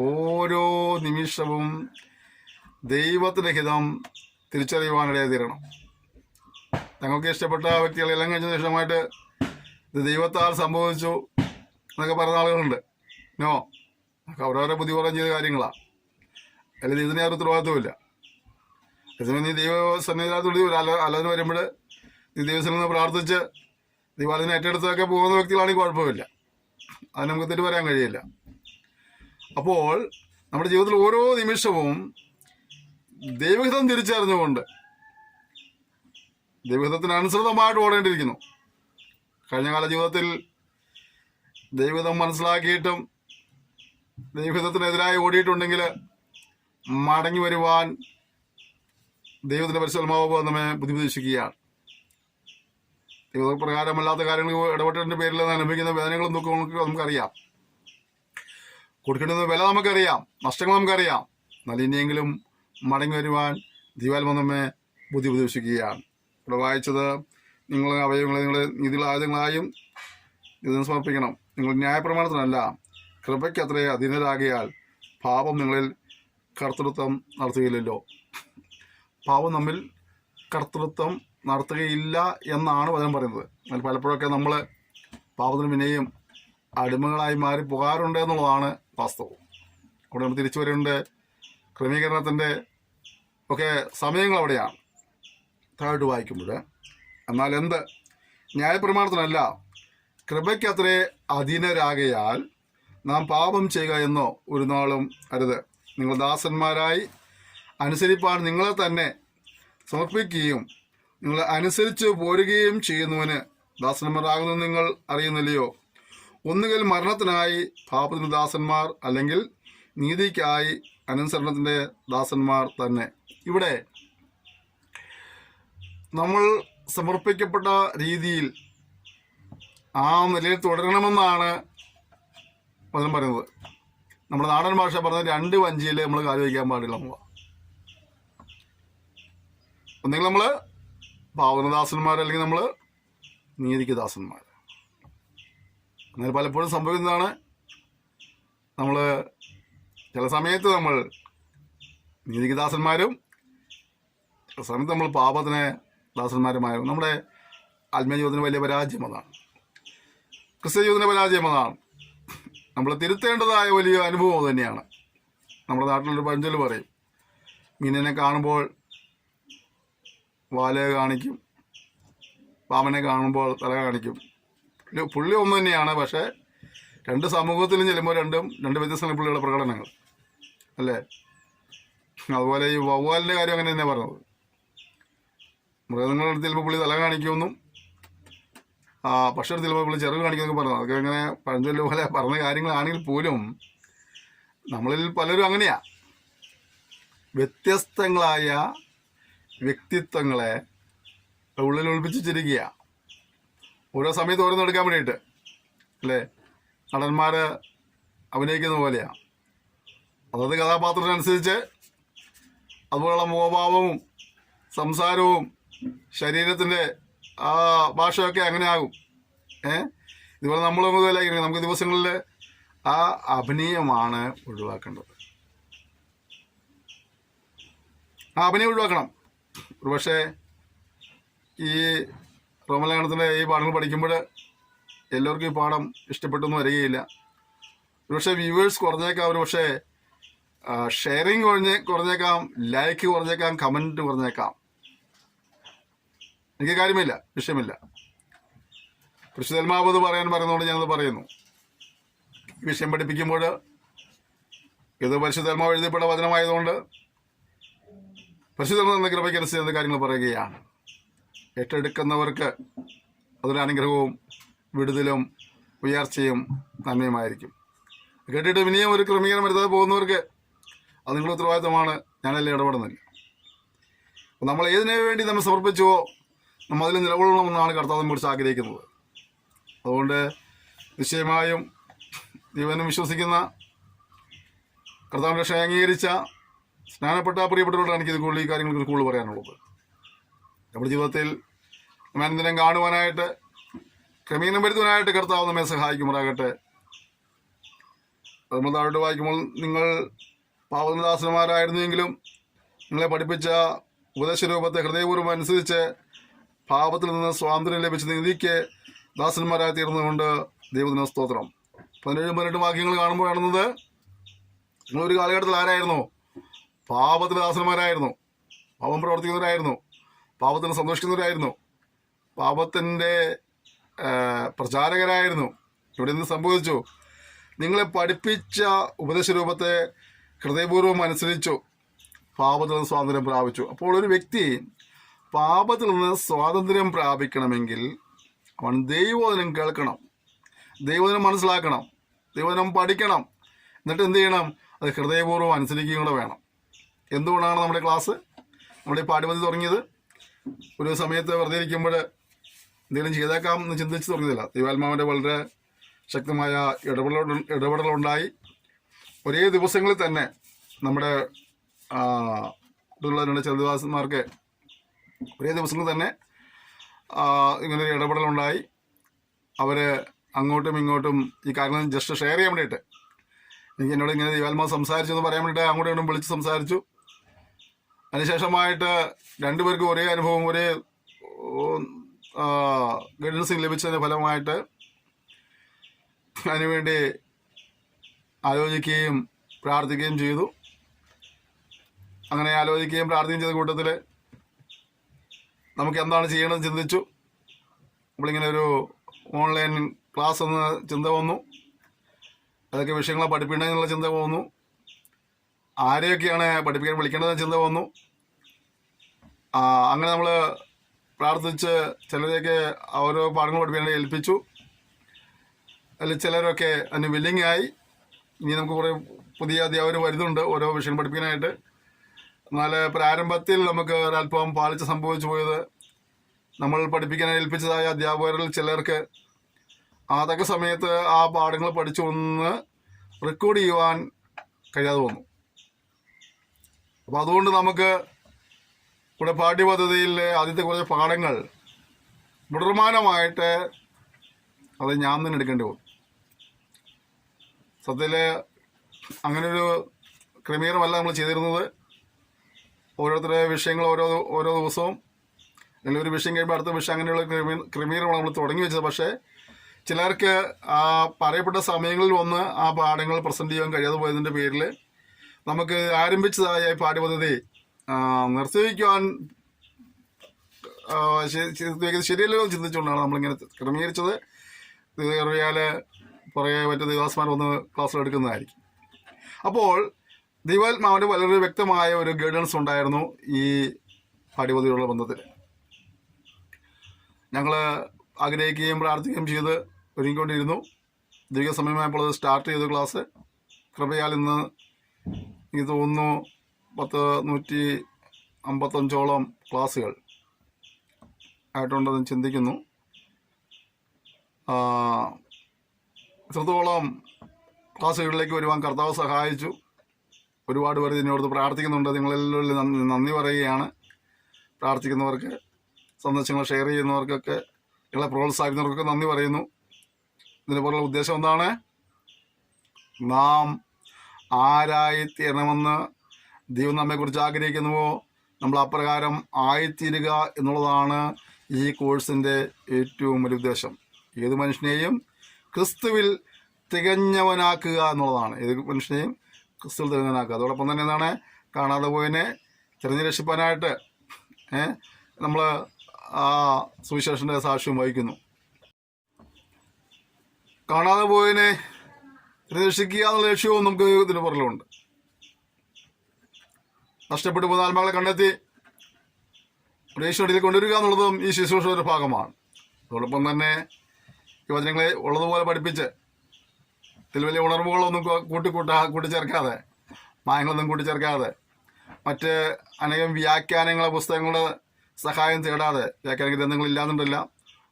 ഓരോ നിമിഷവും ദൈവത്തിൻ്റെ ഹിതം തിരിച്ചറിയുവാനിടയായി തീരണം. തങ്ങൾക്ക് ഇഷ്ടപ്പെട്ട വ്യക്തികളെല്ലാം കഴിഞ്ഞ ശേഷമായിട്ട് ഇത് ദൈവത്താൽ സംഭവിച്ചു എന്നൊക്കെ പറയുന്ന ആളുകളുണ്ട്. നോ, അവരവരെ ബുദ്ധിപൂർവ്വം ചെയ്ത കാര്യങ്ങളാണ്. അല്ലെങ്കിൽ ഇതിന് യാതൊരു ഉത്തരവാദിത്വമില്ല. അതേസമയം നീ ദൈവ സന്നിധാനത്തോട് അല്ലാതെ വരുമ്പോൾ നീ ദൈവത്തിൽ നിന്ന് പ്രാർത്ഥിച്ച് ദൈവാലയം ഏറ്റെടുത്തൊക്കെ പോകുന്ന വ്യക്തികളാണെങ്കിൽ കുഴപ്പമില്ല, അത് നമുക്ക് തെറ്റ് പറയാൻ കഴിയില്ല. അപ്പോൾ നമ്മുടെ ജീവിതത്തിൽ ഓരോ നിമിഷവും ദൈവഹിതം തിരിച്ചറിഞ്ഞുകൊണ്ട് ദൈവഹിതത്തിന് അനുസൃതമായിട്ട് ഓടേണ്ടിയിരിക്കുന്നു. കഴിഞ്ഞകാല ജീവിതത്തിൽ ദൈവഹിതം മനസ്സിലാക്കിയിട്ടും ദൈവഹിതത്തിനെതിരായി ഓടിയിട്ടുണ്ടെങ്കിൽ മടങ്ങി വരുവാൻ ദൈവത്തിൻ്റെ പരിശുദ്ധാത്മാവ് നമ്മെ ബുദ്ധിമുട്ടിക്കുകയാണ്. ദൈവപ്രകാരമല്ലാത്ത കാര്യങ്ങൾ ഇടപെട്ടതിൻ്റെ പേരിൽ അനുഭവിക്കുന്ന വേദനകളും ദുഃഖങ്ങളും നമുക്കറിയാം. കൊടുക്കേണ്ടുന്ന വില നമുക്കറിയാം, നഷ്ടങ്ങൾ നമുക്കറിയാം. എന്നാൽ ഇനിയെങ്കിലും മടങ്ങി വരുവാൻ ദൈവാത്മാവ് നമ്മെ ബുദ്ധിമുട്ടിക്കുകയാണ്. ഇവിടെ വായിച്ചത്, നിങ്ങൾ അവയവങ്ങളെ നിങ്ങൾ നീതികളായുധങ്ങളായും ഇതിന് സമർപ്പിക്കണം. നിങ്ങൾ ന്യായപ്രമാണത്തിനല്ല കൃപയ്ക്ക് അത്രേ അധീനരാകിയാൽ പാപം നിങ്ങളിൽ കർത്തൃത്വം നടത്തുകയില്ലല്ലോ. പാപം നമ്മിൽ കർത്തൃത്വം നടത്തുകയില്ല എന്നാണ് വചനം പറയുന്നത്. എന്നാൽ പലപ്പോഴൊക്കെ നമ്മൾ പാപത്തിന് പിന്നെയും അടിമകളായി മാറി പോകാറുണ്ട് എന്നുള്ളതാണ് വാസ്തവം. അവിടെ നമ്മൾ തിരിച്ചു വരേണ്ട ക്രമീകരണത്തിൻ്റെ ഒക്കെ സമയങ്ങൾ അവിടെയാണ് താഴോട്ട് വായിക്കുമ്പോൾ. എന്നാൽ എന്ത് ന്യായപ്രമാണത്തിനല്ല കൃപയ്ക്ക് അത്രേ അധീനരാകയാൽ നാം പാപം ചെയ്യുക എന്നോ ഒരു നാളും അരുത്. നിങ്ങൾ ദാസന്മാരായി അനുസരിപ്പാൻ നിങ്ങളെ തന്നെ സമർപ്പിക്കുകയും നിങ്ങൾ അനുസരിച്ച് പോരുകയും ചെയ്യുന്നവന് ദാസന്മാരാകുന്നത് നിങ്ങൾ അറിയുന്നില്ലയോ? ഒന്നുകിൽ മരണത്തിനായി പാപത്തിന് ദാസന്മാർ, അല്ലെങ്കിൽ നീതിക്കായി അനുസരണത്തിൻ്റെ ദാസന്മാർ തന്നെ. ഇവിടെ നമ്മൾ സമർപ്പിക്കപ്പെട്ട രീതിയിൽ ആ നിലയിൽ തുടരണമെന്നാണ് വചനം പറയുന്നത്. നമ്മുടെ നാടൻ ഭാഷ പറഞ്ഞ 2 വഞ്ചിയിൽ നമ്മൾ കാല് വയ്ക്കാൻ പാടില്ല. ഒന്നെങ്കിൽ നമ്മൾ പാവന ദാസന്മാർ, അല്ലെങ്കിൽ നമ്മൾ നീതിക്ക് ദാസന്മാർ. എന്നാൽ പലപ്പോഴും സംഭവിക്കുന്നതാണ്, നമ്മൾ ചില സമയത്ത് നമ്മൾ നീതിക്ക് ദാസന്മാരും ചില സമയത്ത് നമ്മൾ പാപത്തിന് ദാസന്മാരുമായും. നമ്മുടെ ആത്മീയ ജീവിതത്തിന് വലിയ പരാജയം അതാണ്. ക്രിസ്ത്യ ജീവിതത്തിൻ്റെ പരാജയം അതാണ്. നമ്മൾ തിരുത്തേണ്ടതായ വലിയ അനുഭവം തന്നെയാണ്. നമ്മുടെ നാട്ടിലൊരു പഴഞ്ചൊല്ല് പറയും, മീനിനെ കാണുമ്പോൾ വാല് കാണിക്കും, പാമ്പനെ കാണുമ്പോൾ തല കാണിക്കും. പുള്ളി ഒന്ന് തന്നെയാണ്, പക്ഷേ 2 സമൂഹത്തിലും ചെല്ലുമ്പോൾ രണ്ട് വ്യത്യസ്തമായ പുള്ളിയുടെ പ്രകടനങ്ങൾ അല്ലേ. അതുപോലെ ഈ വവ്വാലിൻ്റെ കാര്യം അങ്ങനെ തന്നെ പറഞ്ഞത്. മൃഗങ്ങളുടെ അടുത്ത് ചിലപ്പോൾ പുള്ളി തല കാണിക്കുമെന്നും പക്ഷിയുടെ ചിലപ്പോൾ പുള്ളി ചെറുത് കാണിക്കുമെന്നൊക്കെ പറഞ്ഞു. അതൊക്കെ അങ്ങനെ പഴഞ്ചൊല്ല് പോലെ പറഞ്ഞ കാര്യങ്ങളാണെങ്കിൽ പോലും നമ്മളിൽ പലരും അങ്ങനെയാണ്. വ്യത്യസ്തങ്ങളായ വ്യക്തിത്വങ്ങളെ ഉള്ളിൽ ഒളിപ്പിച്ചിരിക്കുക, ഓരോ സമയത്ത് ഓരോന്നെടുക്കാൻ വേണ്ടിയിട്ട് അല്ലേ. നടന്മാർ അഭിനയിക്കുന്ന പോലെയാണ്. അതത് കഥാപാത്രത്തിനനുസരിച്ച് അതുപോലുള്ള മുഖഭാവവും സംസാരവും ശരീരത്തിൻ്റെ ആ ഭാഷയൊക്കെ അങ്ങനെ ആകും. ഇതുപോലെ നമ്മൾ നമുക്ക് ദിവസങ്ങളിൽ ആ അഭിനയമാണ് ഒഴിവാക്കേണ്ടത്. ആ അഭിനയം ഒഴിവാക്കണം. ഒരുപക്ഷെ ഈ റോമലേഖനത്തിൻ്റെ ഈ പാഠങ്ങൾ പഠിക്കുമ്പോൾ എല്ലാവർക്കും ഈ പാഠം ഇഷ്ടപ്പെട്ടൊന്നും വരികയില്ല. ഒരുപക്ഷെ വ്യൂവേഴ്സ് കുറഞ്ഞേക്കാം. ഒരുപക്ഷെ ഷെയറിങ് കുറഞ്ഞേക്കാം, ലൈക്ക് കുറഞ്ഞേക്കാം, കമൻറ്റ് കുറഞ്ഞേക്കാം. എനിക്ക് കാര്യമില്ല, വിഷയമില്ല. പരിശുദ്ധാത്മാവ് പറയാൻ പറയുന്നതുകൊണ്ട് ഞാനത് പറയുന്നു. ഈ വിഷയം പഠിപ്പിക്കുമ്പോൾ ഇത് പരിശുദ്ധാത്മാവ് എഴുതപ്പെട്ട വചനമായതുകൊണ്ട് പരിശുദ്ധാത്മാവ് എന്ന കൃപയ്ക്കനുസരിച്ച് കാര്യങ്ങൾ പറയുകയാണ്. ഏറ്റെടുക്കുന്നവർക്ക് അതൊരു അനുഗ്രഹവും വിടുതലും ഉയർച്ചയും നന്മയുമായിരിക്കും. കേട്ടിട്ട് ഇനിയും ഒരു ക്രമീകരണം വരുത്താതെ പോകുന്നവർക്ക് അത് നിങ്ങളുടെ ഉത്തരവാദിത്തമാണ്. ഞാനല്ലേ ഇടപെടുന്നില്ല. നമ്മൾ ഏതിനു വേണ്ടി നമ്മൾ സമർപ്പിച്ചുവോ നമ്മൾ അതിൽ നിലകൊള്ളണമെന്നാണ് കർത്താവിനെ കുറിച്ച് ആഗ്രഹിക്കുന്നത്. അതുകൊണ്ട് നിശ്ചയമായും ദൈവനും വിശ്വസിക്കുന്ന കർത്താവിൻ്റെ രക്ഷ അംഗീകരിച്ച സ്നാനപ്പെട്ട പ്രിയപ്പെട്ടവരോടാണ് എനിക്കിത് കൂടുതൽ ഈ കാര്യങ്ങൾക്ക് കൂടുതൽ പറയാനുള്ളത്. നമ്മുടെ ജീവിതത്തിൽ അനന്തരം കാണുവാനായിട്ട് ക്രമീകരണം വരുത്തുവാനായിട്ട് കർത്താവ് നമ്മെ സഹായിക്കുമാറാകട്ടെ. നമ്മൾ താഴോട്ട് വായിക്കുമ്പോൾ, നിങ്ങൾ പാപദാസന്മാരായിരുന്നെങ്കിലും നിങ്ങളെ പഠിപ്പിച്ച ഉപദേശരൂപത്തെ ഹൃദയപൂർവ്വം അനുസരിച്ച് പാപത്തിൽ നിന്ന് സ്വാതന്ത്ര്യം ലഭിച്ച നീതിക്ക് ദാസന്മാരായി തീർന്നുകൊണ്ട് ദൈവത്തിന് സ്തോത്രം. 17-18 വാക്യങ്ങൾ കാണുമ്പോൾ കാണുന്നത്, നിങ്ങളൊരു കാലഘട്ടത്തിൽ ആരായിരുന്നു? പാപത്തിന് ദാസന്മാരായിരുന്നു, പാപം പ്രവർത്തിക്കുന്നവരായിരുന്നു, പാപത്തിന് സന്തോഷിക്കുന്നവരായിരുന്നു, പാപത്തിൻ്റെ പ്രചാരകരായിരുന്നു. ഇവിടെ നിന്ന് സംഭവിച്ചു, നിങ്ങളെ പഠിപ്പിച്ച ഉപദേശരൂപത്തെ ഹൃദയപൂർവ്വം അനുസരിച്ചു പാപത്തിൽ നിന്ന് സ്വാതന്ത്ര്യം പ്രാപിച്ചു. അപ്പോൾ ഒരു വ്യക്തി പാപത്തിൽ നിന്ന് സ്വാതന്ത്ര്യം പ്രാപിക്കണമെങ്കിൽ അവൻ ദൈവവചനം കേൾക്കണം, ദൈവവചനം മനസ്സിലാക്കണം, ദൈവവചനം പഠിക്കണം. എന്നിട്ട് എന്ത് ചെയ്യണം? അത് ഹൃദയപൂർവ്വം അനുസരിക്കുകയും കൂടെ വേണം. എന്തുകൊണ്ടാണ് നമ്മുടെ ക്ലാസ്, നമ്മുടെ ഈ പാഠ്യപദ്ധതി തുടങ്ങിയത്? ഒരു സമയത്ത് വെറുതെ ഇരിക്കുമ്പോൾ എന്തെങ്കിലും ചെയ്തേക്കാം എന്ന് ചിന്തിച്ച് തുടങ്ങിയതില്ല. ദൈവാത്മാവിൻ്റെ വളരെ ശക്തമായ ഇടപെടലുണ്ടായി. ഒരേ ദിവസങ്ങളിൽ തന്നെ നമ്മുടെ ഇവിടെയുള്ള ചില ദാസന്മാർക്ക് ഒരേ ദിവസങ്ങളിൽ തന്നെ ഇങ്ങനൊരു ഇടപെടലുണ്ടായി. അവർ അങ്ങോട്ടും ഇങ്ങോട്ടും ഈ കാര്യങ്ങൾ ജസ്റ്റ് ഷെയർ ചെയ്യാൻ വേണ്ടിയിട്ട്, എനിക്ക് എന്നോട് ഇങ്ങനെ ദൈവാത്മാവ് സംസാരിച്ചു എന്ന് പറയാൻ വേണ്ടിയിട്ട് അങ്ങോട്ടും ഇങ്ങോട്ടും വിളിച്ച് സംസാരിച്ചു. അതിനുശേഷമായിട്ട് രണ്ടുപേർക്കും ഒരേ അനുഭവം, ഒരേ ഗൈഡൻസിങ് ലഭിച്ചതിൻ്റെ ഫലമായിട്ട് അതിനുവേണ്ടി ആലോചിക്കുകയും പ്രാർത്ഥിക്കുകയും ചെയ്തു. അങ്ങനെ ആലോചിക്കുകയും പ്രാർത്ഥിക്കുകയും ചെയ്ത കൂട്ടത്തിൽ നമുക്ക് എന്താണ് ചെയ്യണമെന്ന് ചിന്തിച്ചു. നമ്മളിങ്ങനെ ഒരു ഓൺലൈൻ ക്ലാസ് എന്ന ചിന്ത വന്നു. അതൊക്കെ വിഷയങ്ങളെ പഠിപ്പിക്കണമെന്നുള്ള ചിന്ത വന്നു. ആരെയൊക്കെയാണ് പഠിപ്പിക്കാൻ വിളിക്കേണ്ടതെന്ന് ചിന്ത വന്നു. അങ്ങനെ നമ്മൾ പ്രാർത്ഥിച്ച് ചിലരെയൊക്കെ ഓരോ പാഠങ്ങൾ പഠിപ്പിക്കാനായി ഏൽപ്പിച്ചു. അതിൽ ചിലരൊക്കെ അതിന് വില്ലിങ് ആയി. ഇനി നമുക്ക് കുറേ പുതിയ അധ്യാപകർ വരുന്നുണ്ട് ഓരോ വിഷയം പഠിപ്പിക്കാനായിട്ട്. എന്നാൽ പ്രാരംഭത്തിൽ നമുക്ക് ഒരല്പം പാളിച്ച സംഭവിച്ചു പോയത്, നമ്മൾ പഠിപ്പിക്കാനായി ഏൽപ്പിച്ചതായ അധ്യാപകരിൽ ചിലർക്ക് അതൊക്കെ സമയത്ത് ആ പാഠങ്ങൾ പഠിച്ചു ഒന്ന് റെക്കോർഡ് ചെയ്യുവാൻ കഴിയാതെ വന്നു. അപ്പോൾ അതുകൊണ്ട് നമുക്ക് ഇവിടെ പാഠ്യപദ്ധതിയിൽ ആദ്യത്തെ കുറച്ച് പാഠങ്ങൾ തുടർമാനമായിട്ട് അത് ഞാൻ തന്നെ എടുക്കേണ്ടി വന്നു. സത്യത്തിൽ അങ്ങനൊരു ക്രമീകരണമല്ല നമ്മൾ ചെയ്തിരുന്നത്. ഓരോരുത്തരുടെ വിഷയങ്ങൾ ഓരോ ദിവസവും അല്ലെങ്കിൽ ഒരു വിഷയം കഴിയുമ്പോൾ അടുത്ത വിഷയം, അങ്ങനെയുള്ള ക്രമീകരണമാണ് നമ്മൾ തുടങ്ങി വെച്ചത്. പക്ഷേ ചിലർക്ക് ആ പറയപ്പെട്ട സമയങ്ങളിൽ വന്ന് ആ പാഠങ്ങൾ പ്രസൻറ്റ് ചെയ്യാൻ കഴിയാതെ പോയതിൻ്റെ പേരിൽ നമുക്ക് ആരംഭിച്ചതായ ഈ പാഠ്യപദ്ധതി നിർത്തിവയ്ക്കുവാൻ ശരിയല്ലോ ചിന്തിച്ചുകൊണ്ടാണ് നമ്മളിങ്ങനെ ക്രമീകരിച്ചത്. ഇത് അറിയാൽ പുറകെ മറ്റു ദേവാസ്മാർ വന്ന് ക്ലാസ്സിൽ എടുക്കുന്നതായിരിക്കും. അപ്പോൾ ദൈവാത്മാവിൻ്റെ വളരെ വ്യക്തമായ ഒരു ഗൈഡൻസ് ഉണ്ടായിരുന്നു ഈ പാഠ്യപദ്ധതിയുള്ള ബന്ധത്തിൽ. ഞങ്ങൾ ആഗ്രഹിക്കുകയും പ്രാർത്ഥിക്കുകയും ചെയ്ത് ഒരുങ്ങിക്കൊണ്ടിരുന്നു. ദീർഘ സമയമായപ്പോൾ അത് സ്റ്റാർട്ട് ചെയ്തു ക്ലാസ്. കൃപയാൽ ഇന്ന് എനിക്ക് തോന്നുന്നു 155ഓളം ക്ലാസ്സുകൾ ആയിട്ടുണ്ടെന്ന് ചിന്തിക്കുന്നു. ഇത്രത്തോളം ക്ലാസ്സുകളിലേക്ക് വരുവാൻ കർത്താവ് സഹായിച്ചു. ഒരുപാട് പേർ ഇതിനോട് പ്രാർത്ഥിക്കുന്നുണ്ട്. നിങ്ങളെല്ലാം നന്ദി പറയുകയാണ്. പ്രാർത്ഥിക്കുന്നവർക്ക്, സന്ദേശങ്ങൾ ഷെയർ ചെയ്യുന്നവർക്കൊക്കെ, നിങ്ങളെ പ്രോത്സാഹിക്കുന്നവർക്കൊക്കെ നന്ദി പറയുന്നു. ഇതിൻ്റെ പുറകുള്ള ഉദ്ദേശം എന്താണ്? നാം ആരായിത്തീരണമെന്ന് ദൈവം നമ്മെക്കുറിച്ച് ആഗ്രഹിക്കുന്നുവോ നമ്മൾ അപ്രകാരം ആയിത്തീരുക എന്നുള്ളതാണ് ഈ കോഴ്സിൻ്റെ ഏറ്റവും വലിയ ഉദ്ദേശം. ഏത് മനുഷ്യനെയും ക്രിസ്തുവിൽ തികഞ്ഞവനാക്കുക എന്നുള്ളതാണ്. ഏത് മനുഷ്യനെയും ക്രിസ്തുവിൽ തിരുനാക്കുക. അതോടൊപ്പം തന്നെ എന്താണ്, കാണാതെ പോയതിനെ തിരഞ്ഞു രക്ഷിപ്പാനായിട്ട് നമ്മൾ ആ സുവിശേഷൻ്റെ സാക്ഷ്യം വഹിക്കുന്നു. കാണാതെ പോയതിനെ രക്ഷിക്കുക എന്നുള്ള ലക്ഷ്യവും നമുക്ക് ഇതിന് പുറകിലുണ്ട്. നഷ്ടപ്പെട്ടു പോകുന്ന ആത്മാക്കളെ കണ്ടെത്തി യേശുവിൽ കൊണ്ടുവരിക എന്നുള്ളതും ഈ ശുശ്രൂഷയുടെ ഒരു ഭാഗമാണ്. അതോടൊപ്പം തന്നെ ഈ വചനങ്ങളെ ഉള്ളതുപോലെ പഠിപ്പിച്ച് ഇതിൽ വലിയ ഉണർവുകളൊന്നും കൂട്ടിച്ചേർക്കാതെ, മായങ്ങളൊന്നും കൂട്ടിച്ചേർക്കാതെ, മറ്റ് അനേകം വ്യാഖ്യാനങ്ങളെ പുസ്തകങ്ങളുടെ സഹായം തേടാതെ, വ്യാഖ്യാന ഗ്രന്ഥങ്ങൾ ഇല്ലാന്നുണ്ടല്ല,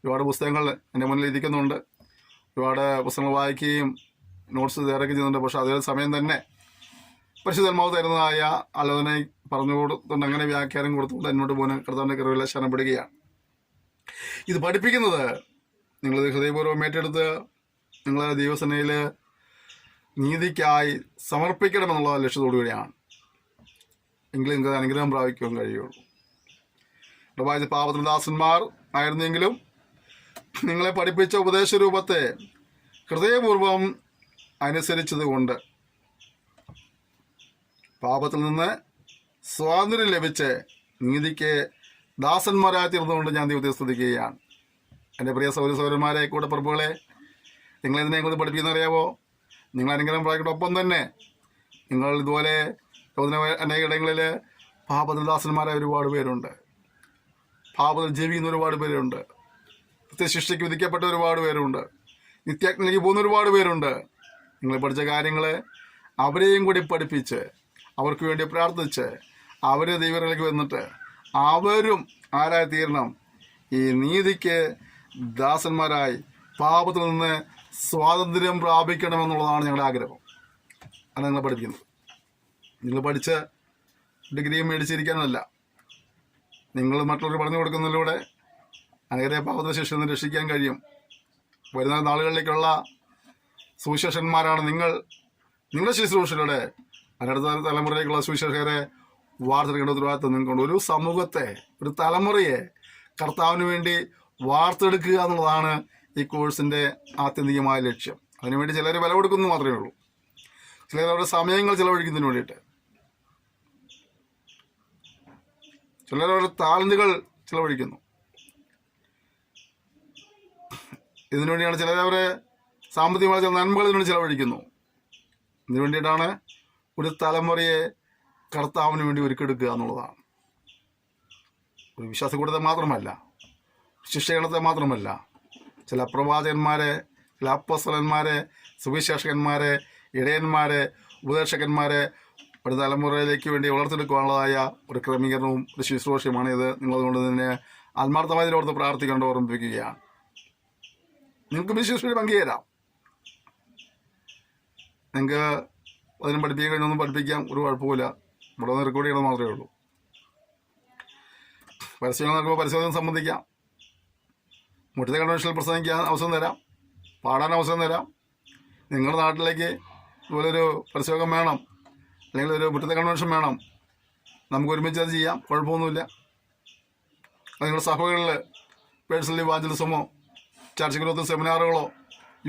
ഒരുപാട് പുസ്തകങ്ങൾ എൻ്റെ മുന്നിൽ ഇരിക്കുന്നുണ്ട്. ഒരുപാട് പുസ്തകങ്ങൾ വായിക്കുകയും നോട്ട്സ് തയ്യാറൊക്കെ ചെയ്യുന്നുണ്ട്. പക്ഷേ അതേ സമയം തന്നെ പരിശുദ്ധാത്മാവ് തരുന്നതായ ആലോചന പറഞ്ഞു കൊടുത്തുകൊണ്ട് അങ്ങനെ വ്യാഖ്യാനം കൊടുത്തുകൊണ്ട് എന്നോട് പോകുന്ന കർത്താവിൻ്റെ കൃപയിൽ ശരണപ്പെടുകയാണ്. ഇത് പഠിപ്പിക്കുന്നത് നിങ്ങളത് ഹൃദയപൂർവ്വം ഏറ്റെടുത്ത് നിങ്ങളെ ദൈവസേനയിൽ നീതിക്കായി സമർപ്പിക്കണമെന്നുള്ള ലക്ഷ്യത്തോടു കൂടിയാണ്. എങ്കിലും നിങ്ങൾക്ക് അനുഗ്രഹം പ്രാപിക്കുവാൻ കഴിയുള്ളൂ. വായിച്ച പാപത്തിന് ദാസന്മാർ ആയിരുന്നെങ്കിലും നിങ്ങളെ പഠിപ്പിച്ച ഉപദേശ രൂപത്തെ ഹൃദയപൂർവ്വം അനുസരിച്ചത് കൊണ്ട് പാപത്തിൽ നിന്ന് സ്വാതന്ത്ര്യം ലഭിച്ച് നീതിക്ക് ദാസന്മാരായി തീർന്നുകൊണ്ട് ഞാൻ ദൈവത്തെ സ്തുതിക്കുകയാണ്. എൻ്റെ പ്രിയ സഹോദരന്മാരെ, കൂടപ്പിറപ്പുകളെ, നിങ്ങളെന്തിനെ കൊണ്ട് പഠിപ്പിക്കുന്നറിയാവോ? നിങ്ങൾ അനുഗ്രഹം പ്രാപിക്കട്ടൊപ്പം തന്നെ നിങ്ങൾ ഇതുപോലെ അനേക ഇടങ്ങളിൽ പാപത്തിൽ ദാസന്മാരായ ഒരുപാട് പേരുണ്ട്. പാപത്തിൽ ജീവിക്കുന്ന ഒരുപാട് പേരുണ്ട്. നിത്യശിക്ഷയ്ക്ക് വിധിക്കപ്പെട്ട ഒരുപാട് പേരുണ്ട്. നിത്യാഗ്നിയിലേക്ക് പോകുന്ന ഒരുപാട് പേരുണ്ട്. നിങ്ങൾ പഠിച്ച കാര്യങ്ങൾ അവരെയും കൂടി പഠിപ്പിച്ച് അവർക്ക് വേണ്ടി പ്രാർത്ഥിച്ച് അവരെ ദൈവങ്ങളിലേക്ക് വന്നിട്ട് അവരും ആരായി തീരണം? ഈ നീതിക്ക് ദാസന്മാരായി പാപത്തിൽ നിന്ന് സ്വാതന്ത്ര്യം പ്രാപിക്കണമെന്നുള്ളതാണ് ഞങ്ങളുടെ ആഗ്രഹം. അത് നിങ്ങൾ പഠിപ്പിക്കുന്നത്. നിങ്ങൾ പഠിച്ച് ഡിഗ്രിയും മേടിച്ചിരിക്കാനല്ല, നിങ്ങൾ മറ്റുള്ളവർ പറഞ്ഞു കൊടുക്കുന്നതിലൂടെ അങ്ങനെ പാപത്തിന് ശിക്ഷ നിന്ന് രക്ഷിക്കാൻ കഴിയും. വരുന്ന നാളുകളിലേക്കുള്ള സുവിശേഷന്മാരാണ് നിങ്ങൾ. നിങ്ങളുടെ ശുശ്രൂഷയിലൂടെ അടുത്ത തലമുറയിലേക്കുള്ള സുവിശേഷകരെ വാർത്തെടുക്കേണ്ട ഉത്തരവാദിത്വം നിങ്ങൾക്കുണ്ട്. ഒരു സമൂഹത്തെ, ഒരു തലമുറയെ കർത്താവിന് വേണ്ടി വാർത്തെടുക്കുക എന്നുള്ളതാണ് ഈ കോഴ്സിൻ്റെ ആത്യന്തികമായ ലക്ഷ്യം. അതിനുവേണ്ടി ചിലർ വില കൊടുക്കുന്നു മാത്രമേ ഉള്ളൂ. ചിലർ അവരുടെ സമയങ്ങൾ ചിലവഴിക്കുന്നതിന് വേണ്ടിയിട്ട്, ചിലർ അവരുടെ ടാലന്റുകൾ ചിലവഴിക്കുന്നു. ഇതിനു വേണ്ടിയാണ് ചിലർ അവരെ സാമ്പത്തികമായ ചില നന്മകൾ ഇതിനുവേണ്ടി ചിലവഴിക്കുന്നു. ഇതിനു വേണ്ടിയിട്ടാണ് ഒരു തലമുറയെ കർത്താവിന് വേണ്ടി ഒരുക്കെടുക്കുക എന്നുള്ളതാണ്. ഒരു വിശ്വാസ കൂട്ടത്തെ മാത്രമല്ല, ശിക്ഷകണത്തെ മാത്രമല്ല, ചില പ്രവാചകന്മാരെ, ചില അപ്പോസ്തലന്മാരെ, സുവിശേഷകന്മാരെ, ഇടയന്മാരെ, ഉപദേശകന്മാരെ ഒരു തലമുറയിലേക്ക് വേണ്ടി വളർത്തെടുക്കുവാനുള്ളതായ ഒരു ക്രമീകരണവും ഒരു ശുശ്രൂഷയുമാണ് ഇത്. നിങ്ങളതുകൊണ്ട് തന്നെ ആത്മാർത്ഥമായി ഓർത്ത് പ്രാർത്ഥിക്കേണ്ട ഓർമ്മിപ്പിക്കുകയാണ്. നിങ്ങൾക്ക് ശുശ്രൂഷയിൽ പങ്കുചേരാം. നിങ്ങൾക്ക് അതിനും പഠിപ്പിക്കാൻ കഴിഞ്ഞൊന്നും പഠിപ്പിക്കാം, ഒരു കുഴപ്പമില്ല. ഇവിടെ ഒന്ന് റെക്കോർഡ് ചെയ്യണം മാത്രമേ ഉള്ളൂ. പരസ്യങ്ങൾ നടക്കുമ്പോൾ പരസ്യം സംബന്ധിക്കാം. മുറ്റത്തെ കൺവെൻഷനിൽ പ്രസംഗിക്കാൻ അവസരം തരാം, പാടാൻ അവസരം തരാം. നിങ്ങളുടെ നാട്ടിലേക്ക് ഇതുപോലൊരു പരസ്യയോഗം വേണം, അല്ലെങ്കിൽ ഒരു മുറ്റത്തെ കൺവെൻഷൻ വേണം, നമുക്ക് ഒരുമിച്ച് അത് ചെയ്യാം, കുഴപ്പമൊന്നുമില്ല. അത് നിങ്ങളുടെ സഭകളിൽ പേഴ്സണൽ ഇവാഞ്ചലിസമോ ചർച്ച ഗ്രോത്ത് സെമിനാറുകളോ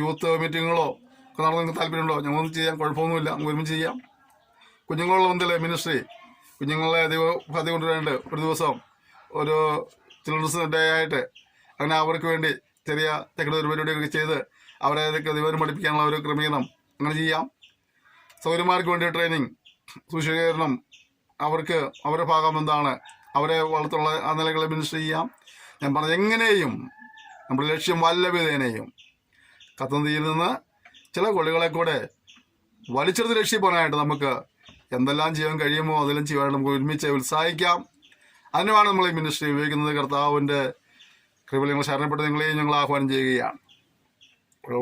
യൂത്ത് മീറ്റിങ്ങുകളോ ഒക്കെ നടന്ന് നിങ്ങൾക്ക് താല്പര്യമുണ്ടോ? ഞങ്ങളൊന്നും ചെയ്യാം, കുഴപ്പമൊന്നുമില്ല, നമുക്ക് ഒരുമിച്ച് ചെയ്യാം. കുഞ്ഞുങ്ങളുള്ള ബന്ധല്ലേ മിനിസ്ട്രി, കുഞ്ഞുങ്ങളെ ദൈവഭാഗ്യം കൊണ്ടുവരേണ്ട ഒരു ദിവസം ഒരു ചിൽഡ്രൻസ് ഡേ ആയിട്ട് അങ്ങനെ അവർക്ക് വേണ്ടി ചെറിയ തെക്കടെ പരിപാടിയൊക്കെ ചെയ്ത് അവരെ ദൈവം പഠിപ്പിക്കാനുള്ള ഒരു ക്രമീകരണം അങ്ങനെ ചെയ്യാം. സൗകര്യമാർക്ക് വേണ്ടി ട്രെയിനിങ്, സുശീകരണം, അവർക്ക് അവരുടെ ഭാഗം എന്താണ്, അവരെ വളർത്തുള്ള ആ നിലകളെ മിനിസ്റ്റർ ചെയ്യാം. ഞാൻ പറഞ്ഞ എങ്ങനെയും നമ്മുടെ ലക്ഷ്യം വല്ല വിധേനയും കത്തന്തിയിൽ നിന്ന് ചില കൊള്ളികളെ കൂടെ വലിച്ചെടുത്ത് രക്ഷിക്കാനായിട്ട് നമുക്ക് എന്തെല്ലാം ചെയ്യാൻ കഴിയുമോ അതെല്ലാം ചെയ്യാനായിട്ട് നമുക്ക് ഒരുമിച്ച് ഉത്സാഹിക്കാം. അതിനുമാണ് നമ്മൾ ഈ മിനിസ്ട്രി ഉപയോഗിക്കുന്നത്. കർത്താവിൻ്റെ കൃപയിൽ ഞങ്ങൾ ശരണപ്പെട്ട് നിങ്ങളെയും ഞങ്ങൾ ആഹ്വാനം ചെയ്യുകയാണ്.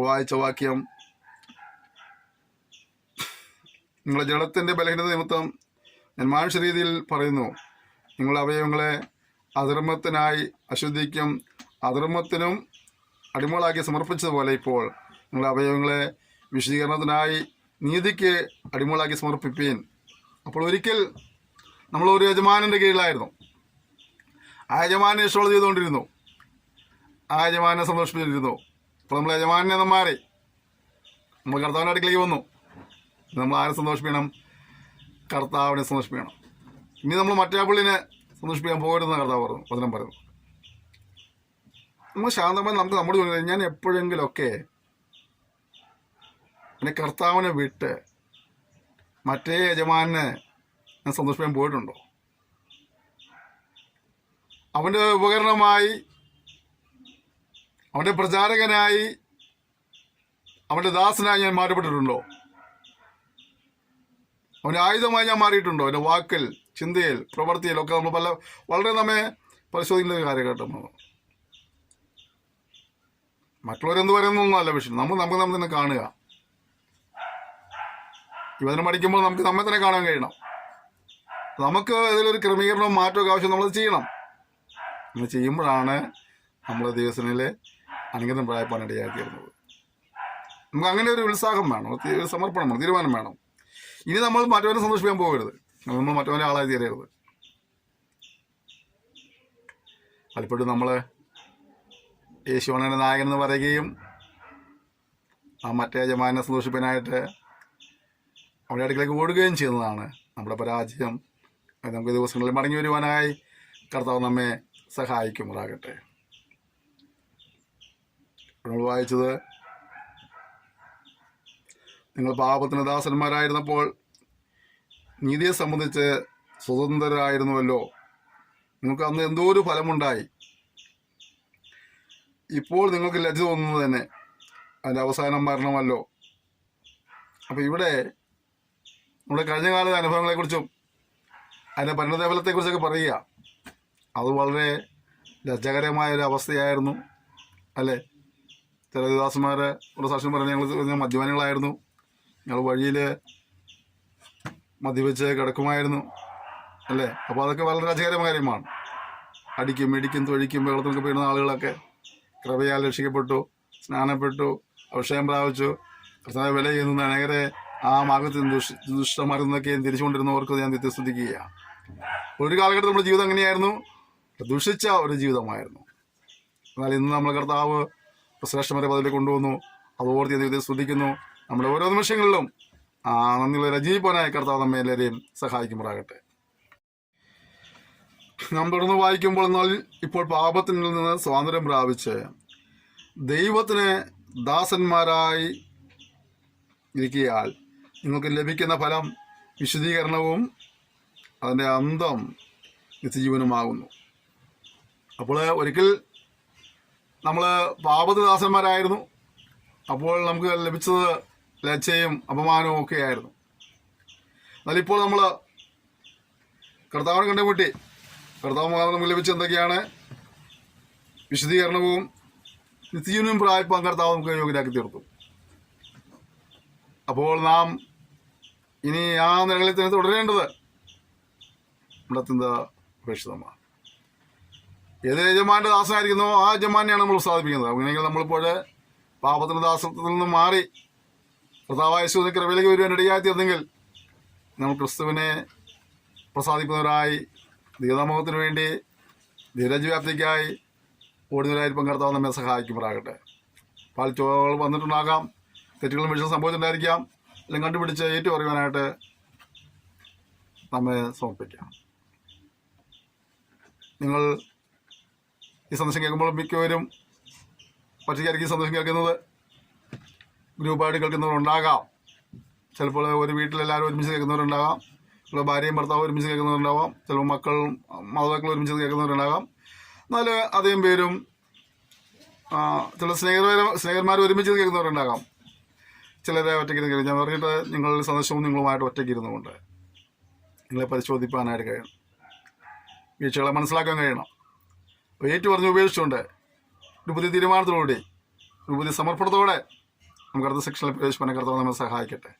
വായിച്ച വാക്യം, നിങ്ങളുടെ ജഡത്തിൻ്റെ ബലഹീനത നിമിത്തം ഞാൻ മാനുഷ്യ രീതിയിൽ പറയുന്നു, നിങ്ങളുടെ അവയവങ്ങളെ അധർമ്മത്തിനായി അശുദ്ധിക്കും അധർമ്മത്തിനും അടിമകളാക്കി സമർപ്പിച്ചതുപോലെ ഇപ്പോൾ നിങ്ങളുടെ അവയവങ്ങളെ വിശദീകരണത്തിനായി നീതിക്ക് അടിമകളാക്കി സമർപ്പിപ്പീൻ. അപ്പോൾ ഒരിക്കൽ നമ്മളൊരു യജമാനൻ്റെ കീഴിലായിരുന്നു. ആ യജമാനെ ഇഷ്ടമുള്ളത് ചെയ്തുകൊണ്ടിരുന്നു, ആ യജമാനെ സന്തോഷിപ്പിച്ചിരുന്നു. അപ്പോൾ നമ്മൾ യജമാനെ മാറി, നമ്മൾ കർത്താവിൻ്റെ അടുക്കിലേക്ക് വന്നു. നമ്മൾ ആരെ സന്തോഷിപ്പിക്കണം? കർത്താവിനെ സന്തോഷിപ്പിക്കണം. ഇനി നമ്മൾ മറ്റേ പുള്ളിനെ സന്തോഷിപ്പിക്കാൻ പോകരുതെന്ന് കർത്താവ് പറഞ്ഞു, വചനം പറയുന്നു. നമ്മൾ ശാന്തമായി നമുക്ക് നമ്മുടെ ജോലി, ഞാൻ എപ്പോഴെങ്കിലൊക്കെ പിന്നെ കർത്താവിനെ വിട്ട് മറ്റേ യജമാനെ ഞാൻ സന്തോഷിപ്പിക്കാൻ പോയിട്ടുണ്ടോ? അവൻ്റെ ഉപകരണമായി, അവൻ്റെ പ്രചാരകനായി, അവൻ്റെ ദാസനായി ഞാൻ മാറ്റപ്പെട്ടിട്ടുണ്ടോ? അവൻ്റെ ആയുധമായി ഞാൻ മാറിയിട്ടുണ്ടോ? എൻ്റെ വാക്കിൽ, ചിന്തയിൽ, പ്രവൃത്തിയിലൊക്കെ നമ്മൾ വളരെ നമ്മെ പരിശോധിക്കുന്ന ഒരു കാലഘട്ടമാണ്. മറ്റുള്ളവരെന്ത് പറയുന്നൊന്നുമല്ല വിഷയം. നമുക്ക് തന്നെ കാണുക. ഈ വചനം പഠിക്കുമ്പോൾ നമുക്ക് നമ്മെ തന്നെ കാണാൻ കഴിയണം. നമുക്ക് ഇതിലൊരു ക്രമീകരണവും മാറ്റമൊക്കെ ആവശ്യം നമ്മളത് ചെയ്യണം. നമ്മൾ ചെയ്യുമ്പോഴാണ് നമ്മൾ ദൈവസേനയിൽ അനുഗ്രഹം പ്രായപ്പാൻ ഇടയാക്കിയിരുന്നത്. നമുക്ക് അങ്ങനെ ഒരു ഉത്സാഹം വേണം, ഒരു സമർപ്പണം വേണം, തീരുമാനം വേണം. ഇനി നമ്മൾ മറ്റവരെ സന്തോഷിപ്പിക്കാൻ പോകരുത്, നമ്മൾ മറ്റവരെ ആളായി തീരരുത്. പലപ്പോഴും നമ്മൾ യേശുവാണ് നായകൻ എന്ന് പറയുകയും ആ മറ്റേ യജമാനെ സന്തോഷിപ്പിക്കാനായിട്ട് അവരുടെ അടുക്കിലേക്ക് ഓടുകയും ചെയ്യുന്നതാണ് നമ്മുടെ പരാജയം. നമുക്ക് ദിവസങ്ങളിൽ മടങ്ങി വരുവാനായി കർത്താവ് നമ്മെ സഹായിക്കുമാറാകട്ടെ. നമ്മൾ വായിച്ചത്, നിങ്ങൾ പാപത്തിന് ദാസന്മാരായിരുന്നപ്പോൾ നീതിയെ സംബന്ധിച്ച് സ്വതന്ത്രരായിരുന്നുവല്ലോ. നിങ്ങൾക്ക് അന്ന് എന്തോ ഒരു ഫലമുണ്ടായി. ഇപ്പോൾ നിങ്ങൾക്ക് ലജ്ജ തോന്നുന്നത് തന്നെ അതിൻ്റെ അവസാനം മരണമല്ലോ. അപ്പം ഇവിടെ നമ്മുടെ കഴിഞ്ഞ കാല അനുഭവങ്ങളെക്കുറിച്ചും അതിൻ്റെ പരിണതഫലത്തെക്കുറിച്ചൊക്കെ പറയുക, അത് വളരെ ലജ്ജകരമായ ഒരു അവസ്ഥയായിരുന്നു അല്ലേ? ചില ദാസന്മാർ ഒരു സാക്ഷ്യം പറഞ്ഞ് ഞങ്ങൾ മദ്യപാനികളായിരുന്നു, ഞങ്ങൾ വഴിയിൽ മദ്യപിച്ച് കിടക്കുമായിരുന്നു അല്ലേ? അപ്പോൾ അതൊക്കെ വളരെ ലജ്ജകരമായ കാര്യമാണ്. അടിക്കും ഇടിക്കും തൊഴിക്കും വെള്ളത്തിനൊക്കെ വീഴുന്ന ആളുകളൊക്കെ കൃപയാൽ രക്ഷിക്കപ്പെട്ടു, സ്നാനപ്പെട്ടു, അഭിഷേകം പ്രാപിച്ചു, കർത്താവ് വില ചെയ്യുന്ന അനേകരെ ആ മാർഗത്തിൽ ദുഷ്ടന്മാരിൽ നിന്നൊക്കെയും തിരിച്ചുകൊണ്ടിരുന്നവർക്ക് ഞാൻ നിത്യസ്തുതിക്കുകയാണ്. ഒരു കാലഘട്ടത്തിൽ നമ്മുടെ ജീവിതം എങ്ങനെയായിരുന്നു? ദുഷിച്ച ഒരു ജീവിതമായിരുന്നു. എന്നാൽ ഇന്ന് നമ്മൾ കർത്താവ് ശ്രേഷ്ഠമായ പദവിയിൽ കൊണ്ടുവന്നു. അതോർത്ത് ദൈവത്തെ സ്തുതിക്കുന്നു. നമ്മുടെ ഓരോ നിമിഷങ്ങളിലും നന്ദിയുള്ള രചയിപ്പാനായി കർത്താവ് നമ്മെ എല്ലാവരെയും സഹായിക്കുമാറാകട്ടെ. നാം തുടർന്ന് വായിക്കുമ്പോൾ, എന്നാൽ ഇപ്പോൾ പാപത്തിൽ നിന്ന് സ്വാതന്ത്ര്യം പ്രാപിച്ച് ദൈവത്തിന് ദാസന്മാരായി ഇരിക്കയാൽ നിങ്ങൾക്ക് ലഭിക്കുന്ന ഫലം വിശുദ്ധീകരണവും അതിൻ്റെ അന്തം നിത്യജീവനുമാകുന്നു. അപ്പോൾ ഒരിക്കൽ നമ്മൾ പാപത്തിന് ദാസന്മാരായിരുന്നു. അപ്പോൾ നമുക്ക് ലഭിച്ചത് ലജ്ജയും അപമാനവും ഒക്കെ ആയിരുന്നു. എന്നാൽ ഇപ്പോൾ നമ്മൾ കർത്താവിനെ കണ്ടുമുട്ടി. കർത്താവ് മുഖാന്തരം നമുക്ക് ലഭിച്ച എന്തൊക്കെയാണ്? വിശുദ്ധീകരണവും നിത്യജീവനും പ്രായപ്പാൻ കർത്താവ് നമുക്ക് യോഗ്യരാക്കി തീർത്തു. അപ്പോൾ നാം ഇനി ആ നിലകളിൽ തന്നെ തുടരേണ്ടത് നമ്മുടെ അത്യന്ത അപേക്ഷിതമാണ്. ഏത് യജമാൻ്റെ ദാസനായിരിക്കുന്നോ ആ യജമാനെയാണ് നമ്മൾ ഉത്സാഹിപ്പിക്കുന്നത്. അങ്ങനെയെങ്കിൽ നമ്മളിപ്പോൾ പാപത്തിൻ്റെ ദാസത്വത്തിൽ നിന്നും മാറി കർത്താവായ യേശുവിന്റെ കൃപയിലേക്ക് വരുവാൻ ഇടയായിത്തീർന്നെങ്കിൽ നമ്മൾ ക്രിസ്തുവിനെ പ്രസാദിക്കുന്നവരായി ദൈവനാമത്തിന് വേണ്ടി ധീരജവ്യാപ്തിക്കായി ഓടുന്നവരായിരിക്കും കർത്താവ് നമ്മെ സഹായിക്കുമാറാകട്ടെ. പാൽച്ചോകൾ വന്നിട്ടുണ്ടാകാം, തെറ്റുകളും വീഴ്ച സംഭവിച്ചിട്ടുണ്ടായിരിക്കാം. എല്ലാം കണ്ടുപിടിച്ച് ഏറ്റു പറയുവാനായിട്ട് നമ്മെ സമർപ്പിക്കാം. നിങ്ങൾ ഈ സന്ദേശം കേൾക്കുമ്പോൾ മിക്കവരും ഒറ്റയ്ക്കായിരിക്കും ഈ സന്ദേശം കേൾക്കുന്നത്, ഗ്രൂപ്പായിട്ട് കേൾക്കുന്നവരുണ്ടാകാം. ചിലപ്പോൾ ഒരു വീട്ടിലെല്ലാവരും ഒരുമിച്ച് കേൾക്കുന്നവരുണ്ടാകാം, ചിലപ്പോൾ ഭാര്യയും ഭർത്താവും ഒരുമിച്ച് കേൾക്കുന്നവരുണ്ടാവാം, ചിലപ്പോൾ മക്കളും മാതാക്കളും ഒരുമിച്ച് കേൾക്കുന്നവരുണ്ടാകാം. എന്നാൽ അധികം പേരും ചില സ്നേഹിതന്മാർ ഒരുമിച്ച് കേൾക്കുന്നവരുണ്ടാകാം. ചിലരെ ഒറ്റയ്ക്ക് കേൾക്കും. ഞാൻ പറഞ്ഞിട്ട് നിങ്ങൾ സന്ദേശവും നിങ്ങളുമായിട്ട് ഒറ്റയ്ക്ക് ഇരുന്നുകൊണ്ട് നിങ്ങളെ പരിശോധിപ്പാനായിട്ട് കഴിയണം, വീഴ്ചകളെ മനസ്സിലാക്കാൻ കഴിയണം. ഏറ്റു പറഞ്ഞ് ഉപേക്ഷിച്ചുകൊണ്ട് ഒരു പുതിയ തീരുമാനത്തോടെ, ഒരു പുതിയ സമർപ്പണത്തോടെ നമുക്ക് അടുത്ത സെക്ഷനിൽ പ്രവേശിപ്പാൻ കർത്താവ് നമ്മെ സഹായിക്കട്ടെ.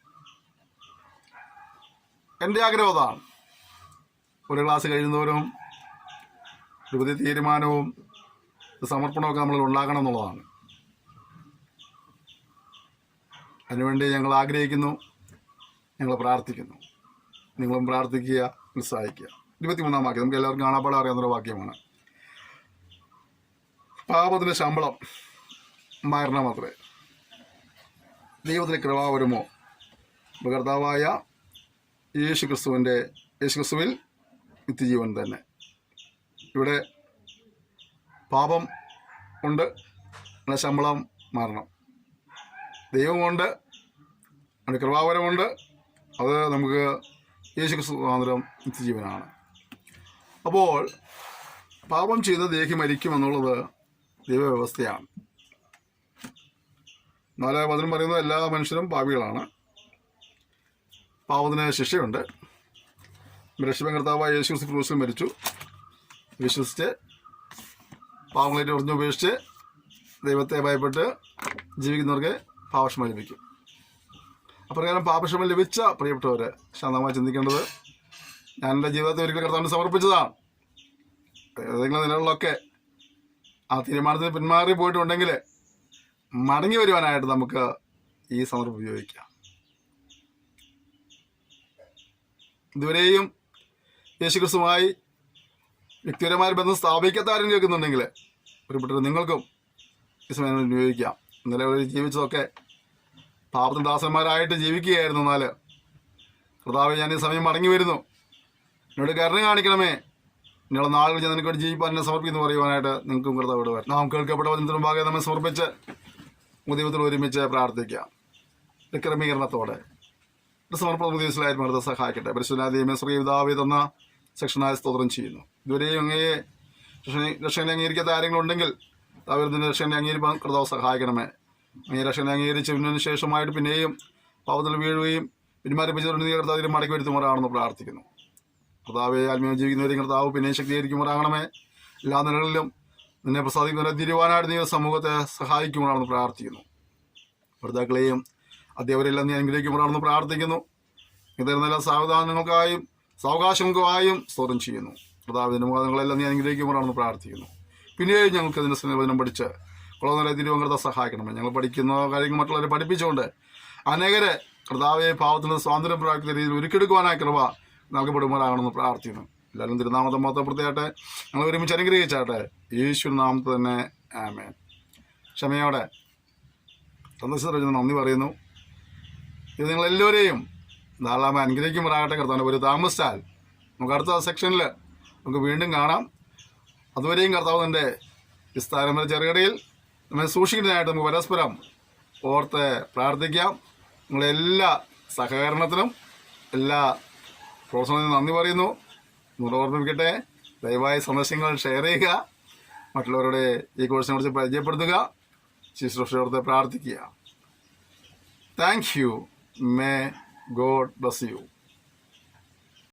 എൻ്റെ ആഗ്രഹം അതാണ്. ഒരു ക്ലാസ് കഴിയുന്നവരും ഒരു പുതിയ തീരുമാനവും സമർപ്പണമൊക്കെ നമ്മൾ ഉണ്ടാകണം എന്നുള്ളതാണ്. അതിനുവേണ്ടി ഞങ്ങൾ ആഗ്രഹിക്കുന്നു, ഞങ്ങൾ പ്രാർത്ഥിക്കുന്നു. നിങ്ങളും പ്രാർത്ഥിക്കുക, ഉത്സാഹിക്കുക. 23-ാം വാക്യം നമുക്ക് എല്ലാവർക്കും കാണാപ്പാടെ അറിയാവുന്നൊരു വാക്യമാണ്. പാപത്തിൻ്റെ ശമ്പളം മരണമത്രേ, ദൈവത്തിന് കൃപ വരുമോ? കർത്താവായ യേശുക്രിസ്തുവിൽ നിത്യജീവൻ തന്നെ. ഇവിടെ പാപം ഉണ്ട്, അതിൻ്റെ ശമ്പളം മരണം. ദൈവമുണ്ട്, അതിൻ്റെ കൃപാവരമുണ്ട്, അത് നമുക്ക് യേശുക്രിസ്തു മുഖാന്തരം നിത്യജീവനാണ്. അപ്പോൾ പാപം ചെയ്ത ദേഹി മരിക്കുമെന്നുള്ളത് ദൈവവ്യവസ്ഥയാണ്. 4:10 പറയുന്നത് എല്ലാ മനുഷ്യരും പാപികളാണ്, പാപത്തിന് ശിക്ഷയുണ്ട്. രക്ഷകൻ കർത്താവായ യേശുക്രിസ്തു ക്രൂശിൽ മരിച്ചു, വിശ്വസിച്ച് പാപങ്ങളേറ്റ് ഉപേക്ഷിച്ച് ദൈവത്തെ ഭയപ്പെട്ട് ജീവിക്കുന്നവർക്ക് പാപക്ഷമ ലഭിക്കും. അപ്രകാരം പാപക്ഷമ ലഭിച്ച പ്രിയപ്പെട്ടവർ ശാന്തമായി ചിന്തിക്കേണ്ടത്, ഞാൻ എൻ്റെ ജീവിതത്തെ ഒരിക്കൽ കർത്താവിന് സമർപ്പിച്ചതാണ്. ഏതെങ്കിലും നിലകളിലൊക്കെ ആ തീരുമാനത്തിന് പിന്മാറി പോയിട്ടുണ്ടെങ്കിൽ മടങ്ങി വരുവാനായിട്ട് നമുക്ക് ഈ സന്ദർഭം ഉപയോഗിക്കാം. ഇതുവരെയും യേശുക്രിസ്തുവുമായി വ്യക്തിപരമായ ബന്ധം സ്ഥാപിക്കാത്ത ആരും കേൾക്കുന്നുണ്ടെങ്കിൽ പ്രിയപ്പെട്ടവർ നിങ്ങൾക്കും ഈ സമയം ഉപയോഗിക്കാം. ഇന്നലെ അവർ ജീവിച്ചതൊക്കെ പാപത്തിന് ദാസന്മാരായിട്ട് ജീവിക്കുകയായിരുന്നു. എന്നാൽ കർത്താവേ, ഞാൻ ഈ സമയം മടങ്ങി വരുന്നു, എന്നോട് കരുണ കാണിക്കണമേ, നിങ്ങളുടെ നാളുകൾ ഞാൻ നിനക്ക് വേണ്ടി ജീവിപ്പാൻ എന്നെ സമർപ്പിക്കുന്നു പറയുവാനായിട്ട് നിങ്ങൾക്കും കർത്താവോട് വരും. നാം കേൾക്കപ്പെട്ട വചനത്തിന് മുമ്പാകെ നമ്മെ സമർപ്പിച്ച് ദൈവത്തിൽ ഒരുമിച്ച് പ്രാർത്ഥിക്കാം. ഒരു ക്രമീകരണത്തോടെ ഒരു സമർപ്പണ ദിവസത്തിലായിരുന്നു അടുത്ത സഹായിക്കട്ടെ. പരിശുദ്ധനായ ദൈവമേ, സ്വർഗ്ഗപിതാവേ തന്ന സെക്ഷനായ സ്തോത്രം ചെയ്യുന്നു. ഇതുവരെയും അങ്ങയെ രക്ഷകനെ അംഗീകരിക്കാത്ത ആരെങ്കിലുണ്ടെങ്കിൽ അവരുടെ രക്ഷകനെ അംഗീകരിക്കാൻ കർത്താവ് സഹായിക്കണമേ. അങ്ങേ രക്ഷകനെ അംഗീകരിച്ചതിനു ശേഷമായിട്ട് പിന്നെയും പാപത്തിൽ വീഴുകയും പിന്മാരിപ്പിച്ചവരുടെ കർത്താവിനെ മടക്കി വരുത്തുമാറാണെന്ന് പ്രാർത്ഥിക്കുന്നു. കർത്താവെ, ആത്മീയം ജീവിക്കുന്നവരെയും കർത്താവ് പിന്നെയും ശക്തീകരിക്കുമാറാകണമേ. എല്ലാ നിലകളിലും നിന്നെ പ്രസാദിക്കുന്നവരെ തിരുവാനായിട്ട് നീ സമൂഹത്തെ സഹായിക്കുമാറാണെന്ന് പ്രാർത്ഥിക്കുന്നു. ഭർത്താക്കളെയും അധ്യാപകരെല്ലാം നീ അനുഗ്രഹിക്കുമാറാണെന്ന് പ്രാർത്ഥിക്കുന്നു. ഇത്തരം നല്ല സാവധാനങ്ങൾക്കായും സാവകാശങ്ങൾക്കായും സ്തോത്രം ചെയ്യുന്നു. കർത്താവിൻ്റെ മുഖങ്ങളെല്ലാം നീ അനുഗ്രഹിക്കുമാറാണെന്ന് പ്രാർത്ഥിക്കുന്നു. പിന്നെയും ഞങ്ങൾക്ക് അതിൻ്റെ സ്നേഹവചനം പഠിച്ച് കുളനില തിരുവങ്കൃത സഹായിക്കണമേ. ഞങ്ങൾ പഠിക്കുന്ന കാര്യങ്ങൾ മറ്റുള്ളവരെ പഠിപ്പിച്ചുകൊണ്ട് അനേകരെ കർത്താവെ പാവത്തിൽ നിന്ന് സ്വാതന്ത്ര്യം പ്രാപിക്കുന്ന രീതിയിൽ ഒരുക്കിയെടുക്കുവാനായ കൃപ നൽകപ്പെടുമാറാകണമെന്ന് പ്രാർത്ഥിക്കുന്നു. എല്ലാവരും തിരുനാമത്തെ മഹത്വപ്പെടുത്തിയാട്ടെ. ഞങ്ങൾ ഒരുമിച്ച് അനുഗ്രഹിച്ചാട്ടെ. യേശു നാമത്തിൽ തന്നെ ആമേൻ. ക്ഷമയോടെ സന്ദർശിച്ച നന്ദി പറയുന്നു. ഇത് നിങ്ങളെല്ലാവരെയും ധാരാളമായി അനുഗ്രഹിക്കുമാറാകട്ടെ. കർത്താവിൻ്റെ ഒരു താമസിച്ചാൽ നമുക്ക് അടുത്ത സെക്ഷനിൽ നമുക്ക് വീണ്ടും കാണാം. അതുവരെയും കർത്താവ് തൻ്റെ വിസ്താരമായ ചെറുകടയിൽ നമ്മെ സൂക്ഷിക്കുന്നതിനായിട്ട് നമുക്ക് പരസ്പരം ഓർത്ത് പ്രാർത്ഥിക്കാം. നിങ്ങളെല്ലാ സഹകരണത്തിനും എല്ലാ പ്രോത്സാഹനത്തിനും നന്ദി പറയുന്നു. നിങ്ങൾ ഓർമ്മിപ്പിക്കട്ടെ, ദയവായി സന്ദേശങ്ങൾ ഷെയർ ചെയ്യുക, മറ്റുള്ളവരുടെ ഈ കോഴ്സിനെ കുറിച്ച് പരിചയപ്പെടുത്തുക, ശുശ്രൂഷയോർത്ത് പ്രാർത്ഥിക്കുക. Thank you. May God bless you.